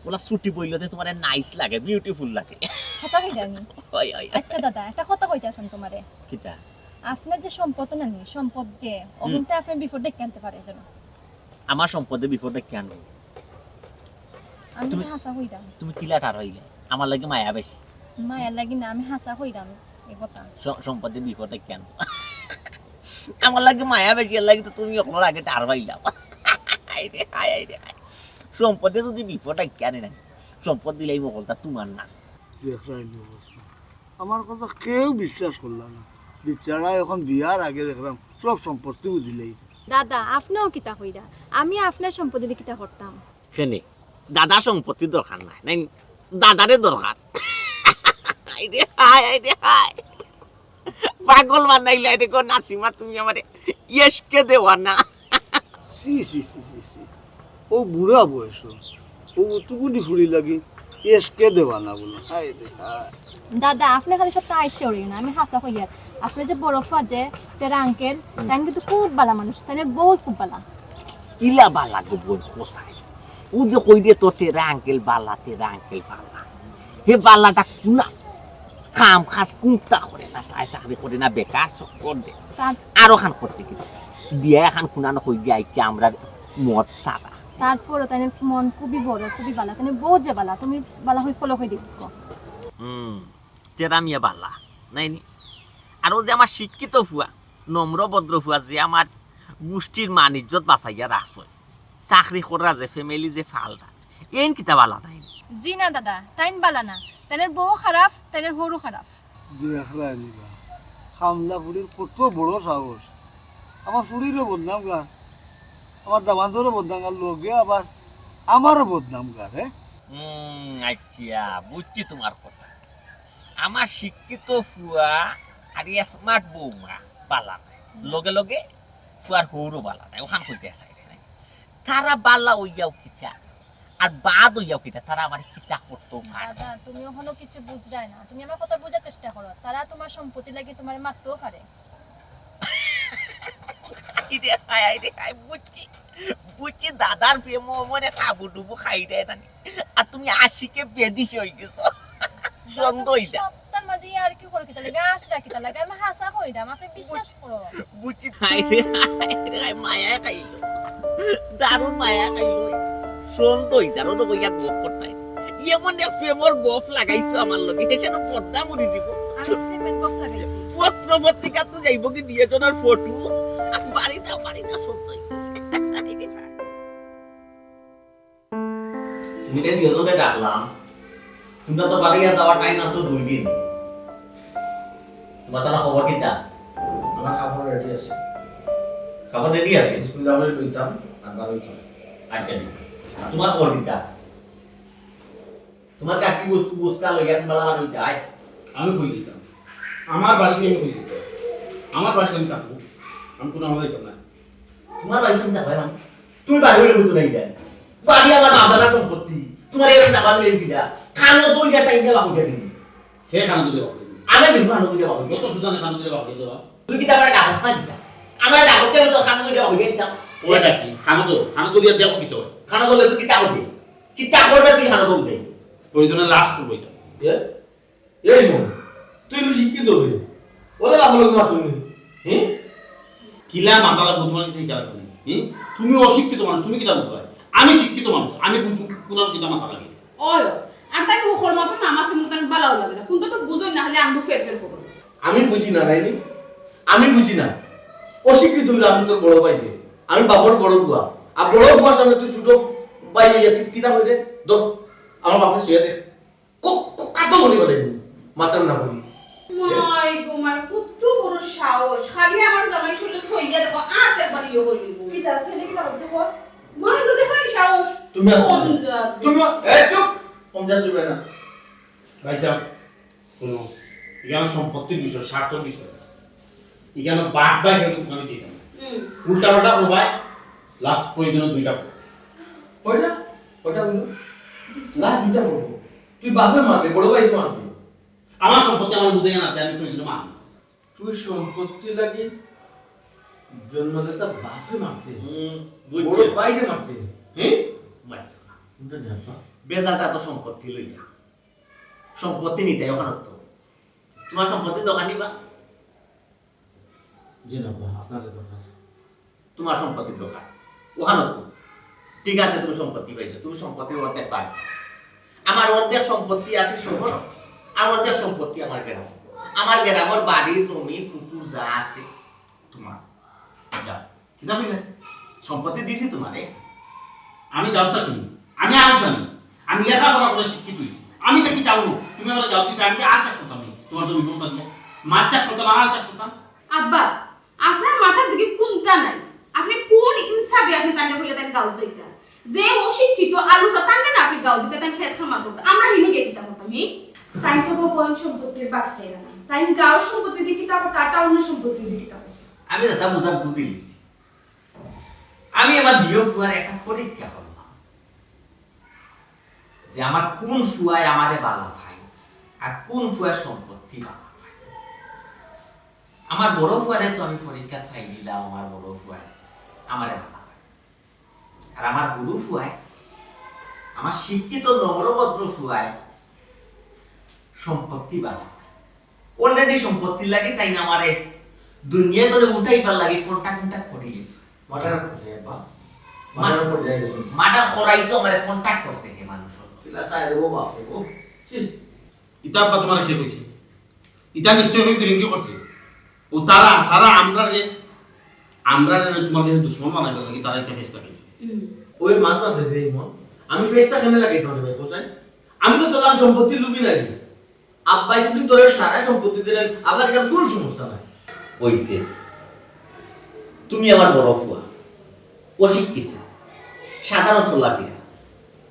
[SPEAKER 1] ওলা ছুটি বইলতে তোমার নাইস লাগে বিউটিফুল লাগে
[SPEAKER 8] কথা কই জানি
[SPEAKER 1] ওই ওই
[SPEAKER 8] আচ্ছা দাদা একটা কথা কইতাছেন তোমারে
[SPEAKER 1] কিতা
[SPEAKER 8] আপনার যে সম্পদ নানি সম্পদ যে অগুনতে আপনি বিফোর দেখে আনতে পারে যেন
[SPEAKER 1] আমার সম্পদে বিপদে কেন
[SPEAKER 8] আমি
[SPEAKER 1] তুমি-
[SPEAKER 8] তো হাসা হইরাম
[SPEAKER 1] তুমি কিলাটার হইলে আমার লাগে মায়া বেশি
[SPEAKER 8] মায়ের লাগি না আমি হাসা হইরাম এই কথা
[SPEAKER 1] সম্পদে বিপদে কেন আমার লাগে মায়া বেশি এর লাগে তো তুমি আপনার আগে টার পাইলাম সম্পদে যদি বিপদে কেন না সম্পদ দিলেই মকলটা তোমার না
[SPEAKER 6] দেখলাই অবশ্য আমার কথা কেউ বিশ্বাস করলাম না বিচারা এখন বিয়ার আগে দেখলাম সব সম্পত্তি বুঝিলেই
[SPEAKER 8] দাদা আপনিও কিতা হইরা আমি আপনার সম্পত্তি দিয়ে কিতা করতাম
[SPEAKER 1] কেনে দাদা সম্পত্তির দরকার নাই নাই দাদারে দরকার আইরে হাই আইরে হাই পাগল বানাইলে আইরে গো নাসিমা তুমি আমারে ইয়েসকে দেওয়া না
[SPEAKER 6] সি সি সি সি সি ও বুড়া বয়স ও টুকুনি ফুড়ি লাগি এসকে দেওয়া না বলো হাই রে হাই
[SPEAKER 8] দাদা আপনি খালি সব তাই শিওরি না আমি হাসা হইয়া আপনার যে বড় ফাজে তেরা আঙ্কেল তাই কিন্তু খুব ভালো মানুষ তাই বউ খুব ভালো
[SPEAKER 1] ইলা বালা গো বই কোসাই ও যে কই দিয়ে তোর তেরা আঙ্কেল বালা হে বালাটা কুনা কাম খাস কুমতা করে না সাই চাকরি করে না বেকার চক্কর দে আরো খান করছে কি দিয়া এখন কুনানো কই দিয়ে আইছে আমরা মদ সারা
[SPEAKER 8] তারপরে তাই মন খুবই বড় খুবই ভালো তাই বউ যে ভালো তুমি ভালো হয়ে ফলো করে দেখো
[SPEAKER 1] তেরা মিয়া বালা নাইনি আর ও যে আমার শিক্ষিত ফুয়া নম্র ভদ্র ফুয়া যে আমার গোষ্ঠীর মান ইজ্জত বাঁচাইয়া রাখছে চাকরি করা যে ফ্যামিলি যে ফালটা এন কিতা বালা নাই
[SPEAKER 8] জি না দাদা তাই ভালো না তাই বউ খারাপ তাই হরু খারাপ
[SPEAKER 6] দেখলাই নিবা খামলা ফুড়ির কত বড় সাহস আমার ফুড়িরও বদনাম গার আমার দামান্তরও বদনাম গার লোকে আবার আমারও বদনাম গার হ্যাঁ
[SPEAKER 1] আচ্ছা বুঝছি তোমার কথা আমার শিক্ষিত ফুয়া আর স্মার্ট বৌমা বালা নাই লগে লগে ফুয়ার হৌরও বালা নাই ওখান কইতে চাই নাই তারা বালা ওইয়াও কিতা আর বাদ ওইয়াও কিতা তারা আমার কিতা করতো
[SPEAKER 8] দাদা তুমি ওখানে কিছু বুঝরাই না তুমি আমার কথা বোঝার চেষ্টা করো তারা তোমার সম্পত্তি লাগি তোমার মারতেও পারে
[SPEAKER 1] বুঝছি দাদার প্রেম মনে খাবু ডুবু খাই দেয় না আর তুমি আশিকে বেদিস হয়ে গেছো সন্দেহ হয়ে যায়
[SPEAKER 8] সপ্তাহ মাঝে আর কি করে কিতা লাগে আশ রাখি তা লাগে আমি হাসা কইরাম আপনি বিশ্বাস করো
[SPEAKER 1] বুঝছি হাই রে মায়া খাইলো দারুণ মায়া খাইলো সন্দেহ হয়ে যার ওটা কইয়া গোপ করতাই এমন এক প্রেমর গোপ লাগাইছো আমার লগে সেটা পদ্মা মরি যাব
[SPEAKER 8] আমি প্রেমের গোপ লাগাইছি
[SPEAKER 1] পত্র পত্রিকা তো যাইব কি দিয়ে জনের ফটো বাড়িতে সন্দেহ হয়ে গেছে তুমি দিয়ে জনে ডাকলাম তোমরা তো বাড়িয়া যাওয়ার টাইম আছে 2 দিন তোমার তারা খবর কিতা
[SPEAKER 7] আমার খাবার রেডি আছে
[SPEAKER 1] খাবার রেডি আছে
[SPEAKER 7] স্কুল যাবে লইতাম আর বাড়ি
[SPEAKER 1] আচ্ছা ঠিক আছে তোমার খবর কিতা তোমার কাকি বুঝকা লইয়া তোমরা আমার হইতে আয়
[SPEAKER 3] আমি কই দিতাম আমার বাড়িতে আমি কই দিতাম আমার বাড়িতে আমি থাকবো আমি কোনো আমাদের দিতাম না
[SPEAKER 1] তোমার বাড়ি তুমি যাবে মানে তুমি বাড়ি হইলে তো নাই যায় বাড়ি আমার বাবার সম্পত্তি তোমার এর টাকা নেই কিটা খানো তো ইয়া টাইম দেবা হইতে দিন
[SPEAKER 3] হে খানা দিলে বাবা
[SPEAKER 1] আমি দিন খানো দিলে বাবা
[SPEAKER 3] যত সুদানে খানা দিলে বাবা দেবা
[SPEAKER 1] তুই কিটা আমার ডাকস না কিটা আমার ডাকস কেন তো খানো দিলে হইতে দিতাম
[SPEAKER 3] ওটা কি খানা তো দিয়া দেখো কি তো
[SPEAKER 1] খানো দিলে তুই কিটা করবি কিটা করবে তুই খানো দিলে
[SPEAKER 3] প্রয়োজনে লাস্ট করবো এটা
[SPEAKER 7] এই মন তুই তো শিক্ষিত হবে ওলে বাবা লোক মার তুমি হ্যাঁ
[SPEAKER 3] কিলা মাতালা বুঝমান সেই খেলা করে তুমি অশিক্ষিত মানুষ তুমি কিটা বুঝবা আমি শিক্ষিত মানুষ আমি বুঝবো কোন কিটা মাথা লাগে
[SPEAKER 2] ওই আর তাই মুখর মতো না আমার মতো তার ভালো লাগে না কিন্তু তো বুঝই না হলে আমি ফের করব
[SPEAKER 7] আমি বুঝি না নাইনি আমি বুঝি না অশিক্ষিত হইলে আমি তোর বড় ভাই দে আমি বাবার বড় বুয়া আর বড় বুয়ার সামনে তুই ছোট ভাই কিতা হইলে দর আমার বাপে শুয়ে দেখ কত বলি বলে মাত্র না বলি
[SPEAKER 2] মাই গো মাই কত বড় সাহস খালি আমার জামাই শুলে সইয়া দেখো আতে বাড়িও হইব কি দাস হইলে কি করতে দেখো মাই গো দেখো এই সাহস
[SPEAKER 7] তুমি এই চুপ কমজা তুই না
[SPEAKER 3] ভাই সাহেব কোন এখানে সম্পত্তির বিষয় স্বার্থর বিষয় এখানে বাদ বাই গেলে তুমি দিতাম উল্টা পাল্টা প্রবাই লাস্ট প্রয়োজনে 2টা
[SPEAKER 7] কয়টা কয়টা বললো লাস্ট 2টা বলবো তুই বাপে মারবি বড় ভাই মারবি
[SPEAKER 3] আমার সম্পত্তি আমার বুঝে না আমি প্রয়োজনে মানি
[SPEAKER 7] তুই সম্পত্তি লাগি জন্মদাতা বাপে মারতে বড়
[SPEAKER 1] বুঝছে
[SPEAKER 7] ভাইকে মারতে হ্যাঁ
[SPEAKER 1] মারতো না
[SPEAKER 7] উল্টা জানবা
[SPEAKER 1] বেজালটা তো সম্পত্তি লইয়া সম্পত্তি নিতে ওখানে তো তোমার সম্পত্তি দোকান নিবা
[SPEAKER 7] জি না আপনাদের দরকার
[SPEAKER 1] তোমার সম্পত্তি দোকান ওখানে তো ঠিক আছে তুমি সম্পত্তি পাইছো তুমি সম্পত্তির অর্ধেক পাইছো আমার অর্ধেক সম্পত্তি আছে শহর আর অর্ধেক সম্পত্তি আমার গ্রামের বাড়ির জমি পুকুর যা আছে তোমার যা কি দাবি না সম্পত্তি দিছি তোমারে
[SPEAKER 3] আমি দাওতা কিনি আমি আলোচনা আমি লেখাপড়া করে শিক্ষিত হয়েছি আমি তো কি চাও তুমি আমার দাও দিতে আমি কি আর চাষ করতাম তোমার জমি কোনটা দিয়ে মাছ চাষ করতাম আর চাষ করতাম
[SPEAKER 2] আব্বা আপনার মাথার দিকে কোনটা নাই আপনি কোন ইনসাফে আপনি তান্ডা কইলে তান গাঁও যাইতা যে অশিক্ষিত আলু চা তান্ডা না আপনি গাঁও দিতে তান খেত খামার করতে আমরা হিনু গে দিতা করতাম হি তাই তো গোপন সম্পত্তির বাক্সে না তাই গাঁও সম্পত্তি দিকে তারপর টাউনের সম্পত্তি দিকে তারপর
[SPEAKER 1] আমি দাদা বুঝা বুঝি লিছি আমি আমার দিও ফুয়ার একটা পরীক্ষা করলাম যে আমার কোন ফুয়ায় আমারে বালা ভাই আর কোন ফুয়ার সম্পত্তি বালা ভাই আমার বড় ফুয়ারে তো আমি পরীক্ষা খাই দিলাম, আমার বড় ফুয়ায় আমার আর আমার গুরু ফুয়ায়, আমার শিক্ষিত নম্রভদ্র ফুয়ায় সম্পত্তি বাড়া অলরেডি সম্পত্তি লাগে, তাই না আমারে দুনিয়া ধরে উঠাইবার লাগে কন্টাক্ট করে গেছে।
[SPEAKER 7] মাটার পর্যায়ে বা মাটার পর্যায়ে গেছে
[SPEAKER 1] মাটার খরাই তো আমারে কন্টাক্ট করছে হে মানুষ।
[SPEAKER 7] তিলা সাইরে ও বাপরে ও চিল
[SPEAKER 3] ইতা আব্বা তোমার খেয়ে কইছে, ইতা নিশ্চয় হয়ে গিরিঙ্গি করছে। ও তারা তারা আমরা তোমার কাছে দুশ্মন বানাইবার লাগে তারা এটা ফেস লাগাইছে।
[SPEAKER 7] ওই মানবা ফেলে মন আমি ফেসটা কেন লাগাইতে হবে ভাই কোসাই? আমি তো তোলার সম্পত্তি লুবি নাই। আব্বাই তুমি তোর সারা সম্পত্তি দিলেন, আবার কেন কোনো সমস্যা নাই।
[SPEAKER 1] হইছে তুমি আমার বড় ফুয়া, অশিক্ষিত, সাধারণ চলাফেরা,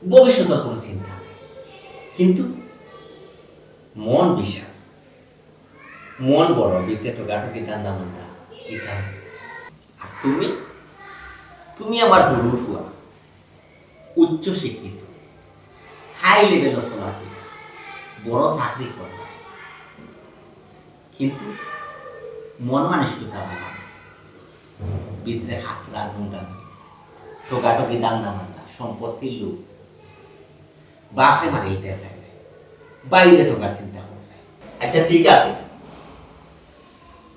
[SPEAKER 1] ভবিষ্যতের কোনো চিন্তা নেই, কিন্তু মন বিশাল, মন বড়, বিদ্যে টোকাটুকি দান্দা মান্দা এটা। আর তুমি তুমি আমার গুরু ফুয়া, উচ্চ শিক্ষিত, হাই লেভেলের চলাফেরা, বড় চাকরি করবা, কিন্তু মন মানসিকতা ভালো, ভিতরে হাসরা গুন্ডামি, টোকাটুকি দান্দা মান্দা, সম্পত্তির লোক, বাসে মারিতে চাইলে বাইরে টোকার চিন্তা করবে। আচ্ছা ঠিক আছে,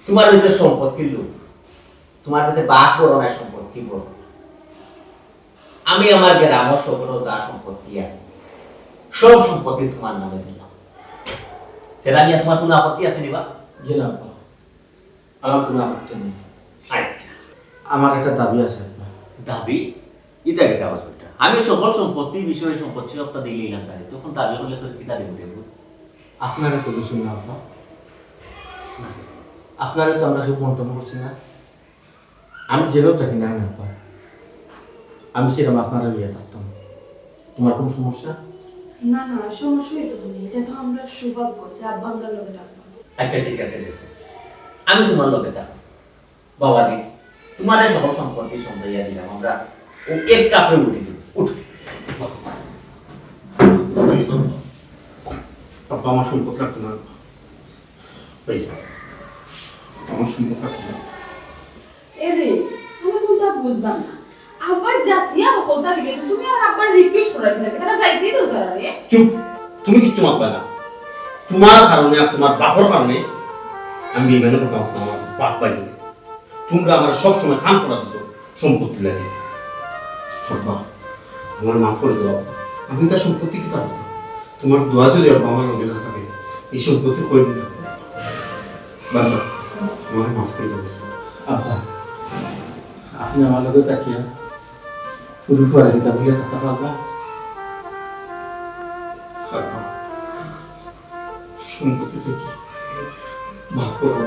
[SPEAKER 1] তোমার ভিতরে সম্পত্তির লোক, তোমার কাছে বাস বড় না সম্পত্তি বড়। আমি আমার গ্রাম শহরে যা সম্পত্তি আছে সব সম্পত্তি তোমার নামে দিলাম, সেটা নিয়ে তোমার কোনো আপত্তি আছে নিবা?
[SPEAKER 7] জি না আব্বা, আমার কোনো আপত্তি নেই।
[SPEAKER 1] আচ্ছা,
[SPEAKER 7] আমার একটা দাবি আছে।
[SPEAKER 1] দাবি ইটা কেটে আওয়াজ করতে আমি সকল সম্পত্তি বিষয়ে সম্পত্তি সপ্তাহ দিলাম, তাই তখন দাবি করলে তোর কি দাবি দেব?
[SPEAKER 7] আপনারা তো কিছু না আব্বা, আপনারা তো আমরা কেউ মন্তব্য করছি না। আমি জেলেও থাকি না আব্বা, আমি সেরকম আপনারা বিয়ে থাকতাম। তোমার কোনো সমস্যা?
[SPEAKER 5] না না, সমস্যাই তো নেই, এটা তো আমরা সৌভাগ্য যে আব্বা আমরা লগে থাকবো।
[SPEAKER 1] আচ্ছা ঠিক আছে, দেখো আমি তোমার লোকে থাকো বাবাজি, তোমার সকল সম্পত্তি সন্ধাইয়া দিলাম, আমরা ও এক কাফে উঠেছি। উঠ
[SPEAKER 3] আব্বা আমার সম্পদ রাখতো না, পয়সা আমার সম্পদ রাখতো না।
[SPEAKER 2] এরে আমি কোনটা বুঝলাম না, আব্বা যাসিয়া হলতা লিখেছে, তুমি আর আব্বার রিকোয়েস্ট করাই দিলে তারা যাইতেই দাও তারা রে।
[SPEAKER 3] চুপ, তুমি কিচ্ছু মাপবে না। তোমার কারণে আর তোমার বাপর কারণে আমি এই মেনে করতে আসতাম, আমার বাপ পাইনি। তোমরা আমার সবসময় খান করা দিচ্ছ সম্পত্তি লাগে। আব্বা আমার মাফ করে দেওয়া, আমি তার সম্পত্তি কি থাকতো? তোমার দোয়া যদি আব্বা আমার লগে না থাকে, এই সম্পত্তি করে দিতে হবে। বাসা আমার মাফ করে দেবো।
[SPEAKER 7] আব্বা আপনি আমার লগে তাকিয়া শুরু করে দিতে ভুলে থাকতে পারবা?
[SPEAKER 3] আব্বা সম্পত্তি থেকে মাফ করো।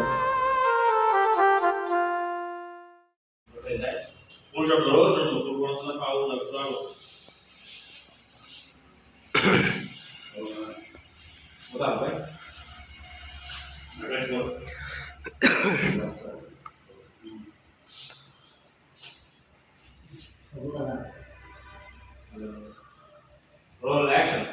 [SPEAKER 11] Roll action.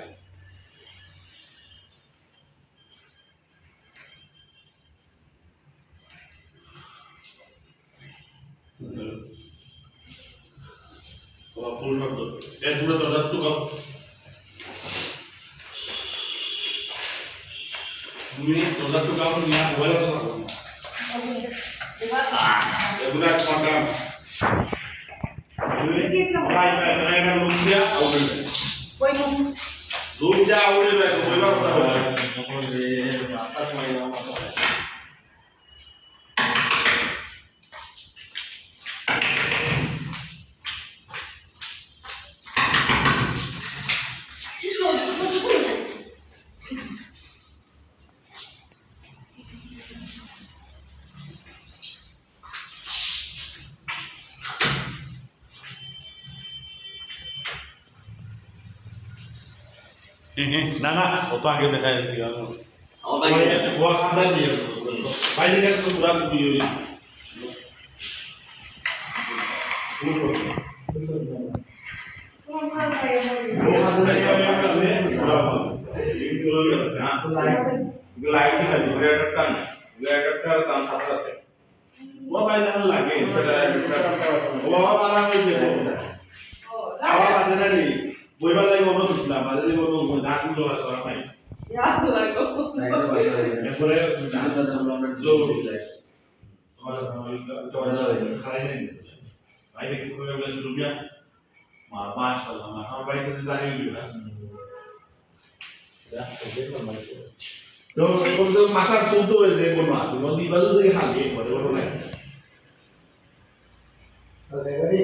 [SPEAKER 11] Full shot. Yes, पूरा तो दस तो कम. मुझे तो दस तो कम नहीं है, वाला तो कम. पूरा कम. Right, Lucia, out না না অত আগে দেখা যাচ্ছে আমার ভাই একটা গোয়া খান্দা দিয়ে বাইরে গেছে তো পুরা বিয়ে হই লাইট আছে একটা দাম সাথে আছে ও বাইরে লাগে ও মারা হইছে আওয়াজ আছে না নি বইবা লাগে মনে হচ্ছিলাম মাঝে যে বলবো ডাক দিল না করা নাই এরপরে আমরা জোর দিলাই খাই নাই বাইরে কি করে বলে রুবিয়া মা মাশাআল্লাহ মা আমার বাইরে যে দাঁড়িয়ে গেল তো এখন তো মাথা চলতে হয়েছে কোন মাছ নদী বাজু থেকে খালি করে ওটা নাই
[SPEAKER 12] Okay, ready?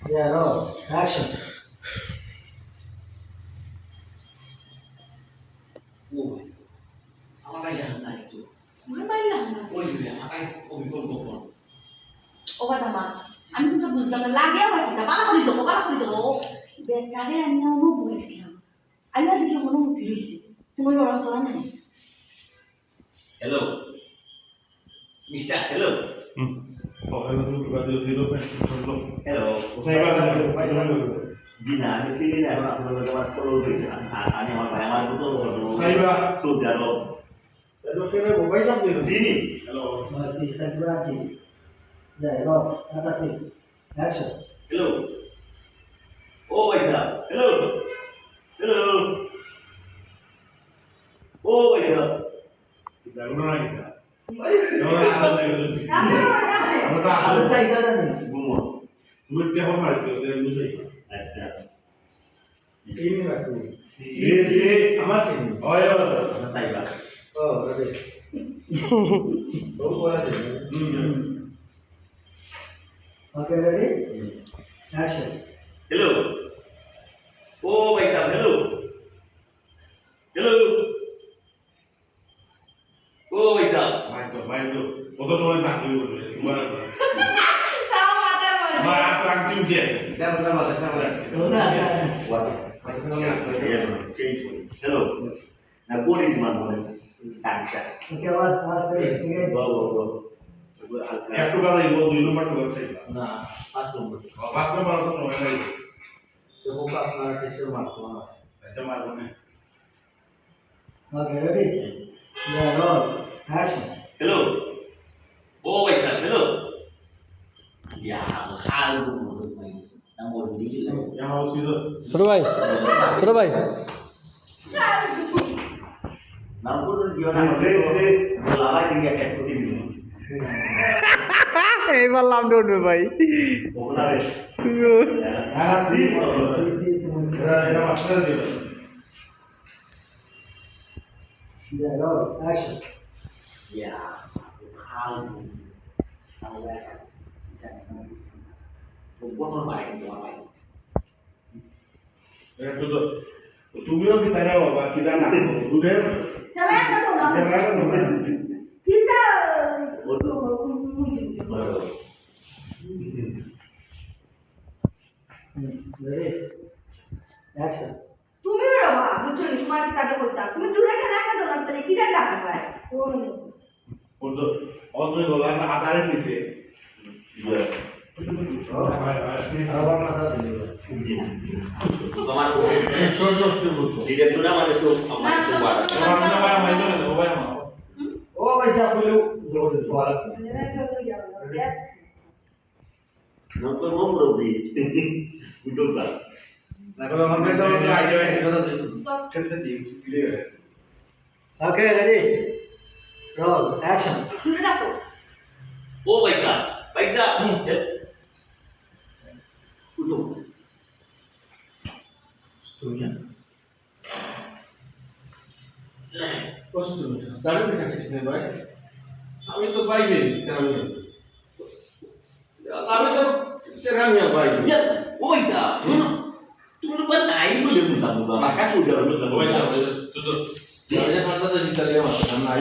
[SPEAKER 12] Yeah, roll. Action.
[SPEAKER 1] ও আমার ভাই জানেন না কিছু
[SPEAKER 2] আমার বাইরে না
[SPEAKER 1] ওই দিলে আমার ভাই অভিজ্ঞ কোন
[SPEAKER 13] ও কথা মা আমি কিন্তু বুঝলাম না লাগে আমার কিতা বালা করি দেবো বেকারে আমি অনু বলেছিলাম আল্লাহ দিকে অনুমতি রয়েছে তুমি লড়াচড়া নাই
[SPEAKER 1] হ্যালো মিস্টার হ্যালো
[SPEAKER 11] হ্যালো তুমি বাজে জিরো পয়েন্ট
[SPEAKER 1] হ্যালো
[SPEAKER 11] কোথায় বাজে
[SPEAKER 1] জি না আমি চিনি না এখন আপনাদের আমার ফলো করেছি আমি আমার ভাই আমার মতো
[SPEAKER 11] সাইবা
[SPEAKER 1] সৌদি আরব
[SPEAKER 11] তো কেন মোবাইল চাপ দিল
[SPEAKER 1] চিনি
[SPEAKER 11] hello
[SPEAKER 12] Masih satu lagi. Yeah, roll. Atasin. Action.
[SPEAKER 1] Hello ও ভাই সাহেব হ্যালো হ্যালো ও ভাই সাহেব
[SPEAKER 11] জানো না কি আমরা
[SPEAKER 12] Ada saya jalan nih.
[SPEAKER 1] ঘুমো
[SPEAKER 11] তুমি দেখো মারছো দেন বুঝাই
[SPEAKER 1] আচ্ছা
[SPEAKER 12] Sini aku.
[SPEAKER 11] সে আমার সিন ওই
[SPEAKER 1] আমার Saiba
[SPEAKER 12] Oh, ready. Oh, boleh deh. Okay, ready? Action.
[SPEAKER 1] Hello ও ভাই সাহেব হ্যালো হ্যালো ও ভাই সাহেব
[SPEAKER 11] মাইতো কত সময় থাকবি বলবে তোমার মা থাকবি উঠে
[SPEAKER 1] দাও দাও দাও সামনে
[SPEAKER 12] Udah, udah.
[SPEAKER 1] হ্যালো না কোন ইমান বলেন টাকা
[SPEAKER 12] Okay, what? Okay.
[SPEAKER 1] বাহ বাহ
[SPEAKER 11] একটু কথা বল 2 নম্বর তো আছে
[SPEAKER 7] না 5 নম্বর
[SPEAKER 11] পাঁচ নম্বর তো সময় নাই
[SPEAKER 7] তো মুখ আপনার টেস্টের মারতো না
[SPEAKER 11] এটা মারবো না
[SPEAKER 12] Okay, ready? Yeah, roll. Action.
[SPEAKER 1] Hello ও ভাই সাহেব হ্যালো ইয়া খালু নম্বর দিলে
[SPEAKER 11] यहाँ उसी तो
[SPEAKER 4] ছোট ভাই
[SPEAKER 1] নাম কোন দিও না লাভাই দিকে একটা প্রতি দিন
[SPEAKER 4] এইবার লাভ দৌড়বে ভাই
[SPEAKER 1] ওগুলা রে
[SPEAKER 11] हाँ सी
[SPEAKER 12] Si,
[SPEAKER 11] era bastante diyor
[SPEAKER 12] Yeah, roll. Action.
[SPEAKER 1] ইয়া খালু নম্বর আছে বড় ভাই তোমার ভাই
[SPEAKER 11] era todo tumiও কি তারা বাবা কি জানা দুধে
[SPEAKER 13] Salah satu orang.
[SPEAKER 11] জানা না
[SPEAKER 13] Kita.
[SPEAKER 12] Ready? Action.
[SPEAKER 13] তুমি বাবা বুঝছো নি তোমার কি কাজ করতা তুমি দূরে কেন রাখা দাও না তাহলে কি জানা রাখা হয়
[SPEAKER 11] বলতো অন্য ডলার আধারে নিচে
[SPEAKER 12] Awak masalah dulu.
[SPEAKER 1] তোমার ডিরেক্টর আমাদের সব আমার সব
[SPEAKER 11] orang nama yang main itu apa yang mau
[SPEAKER 12] Oh, bisa dulu. Dulu soal.
[SPEAKER 1] নম্বর নম্বর দি উঠো না
[SPEAKER 11] nah kalau sampai sama tuh aja ya kita sih cerita di video ya
[SPEAKER 12] Okay, ready? Roll. Action.
[SPEAKER 13] দূরে রাখো
[SPEAKER 1] ও পয়সা পয়সা উঠো
[SPEAKER 11] Setuju. Oh, setuju. Tadi kita ke sini baik. Kami itu baik nih, kami. Kami itu cerangnya baik.
[SPEAKER 1] ya ও পয়সা তুমি বাদ নাই বলে মুতা মুতা মাকা সুদার মুতা
[SPEAKER 11] Oh, iya, tutup. Soalnya kata tadi kita lihat,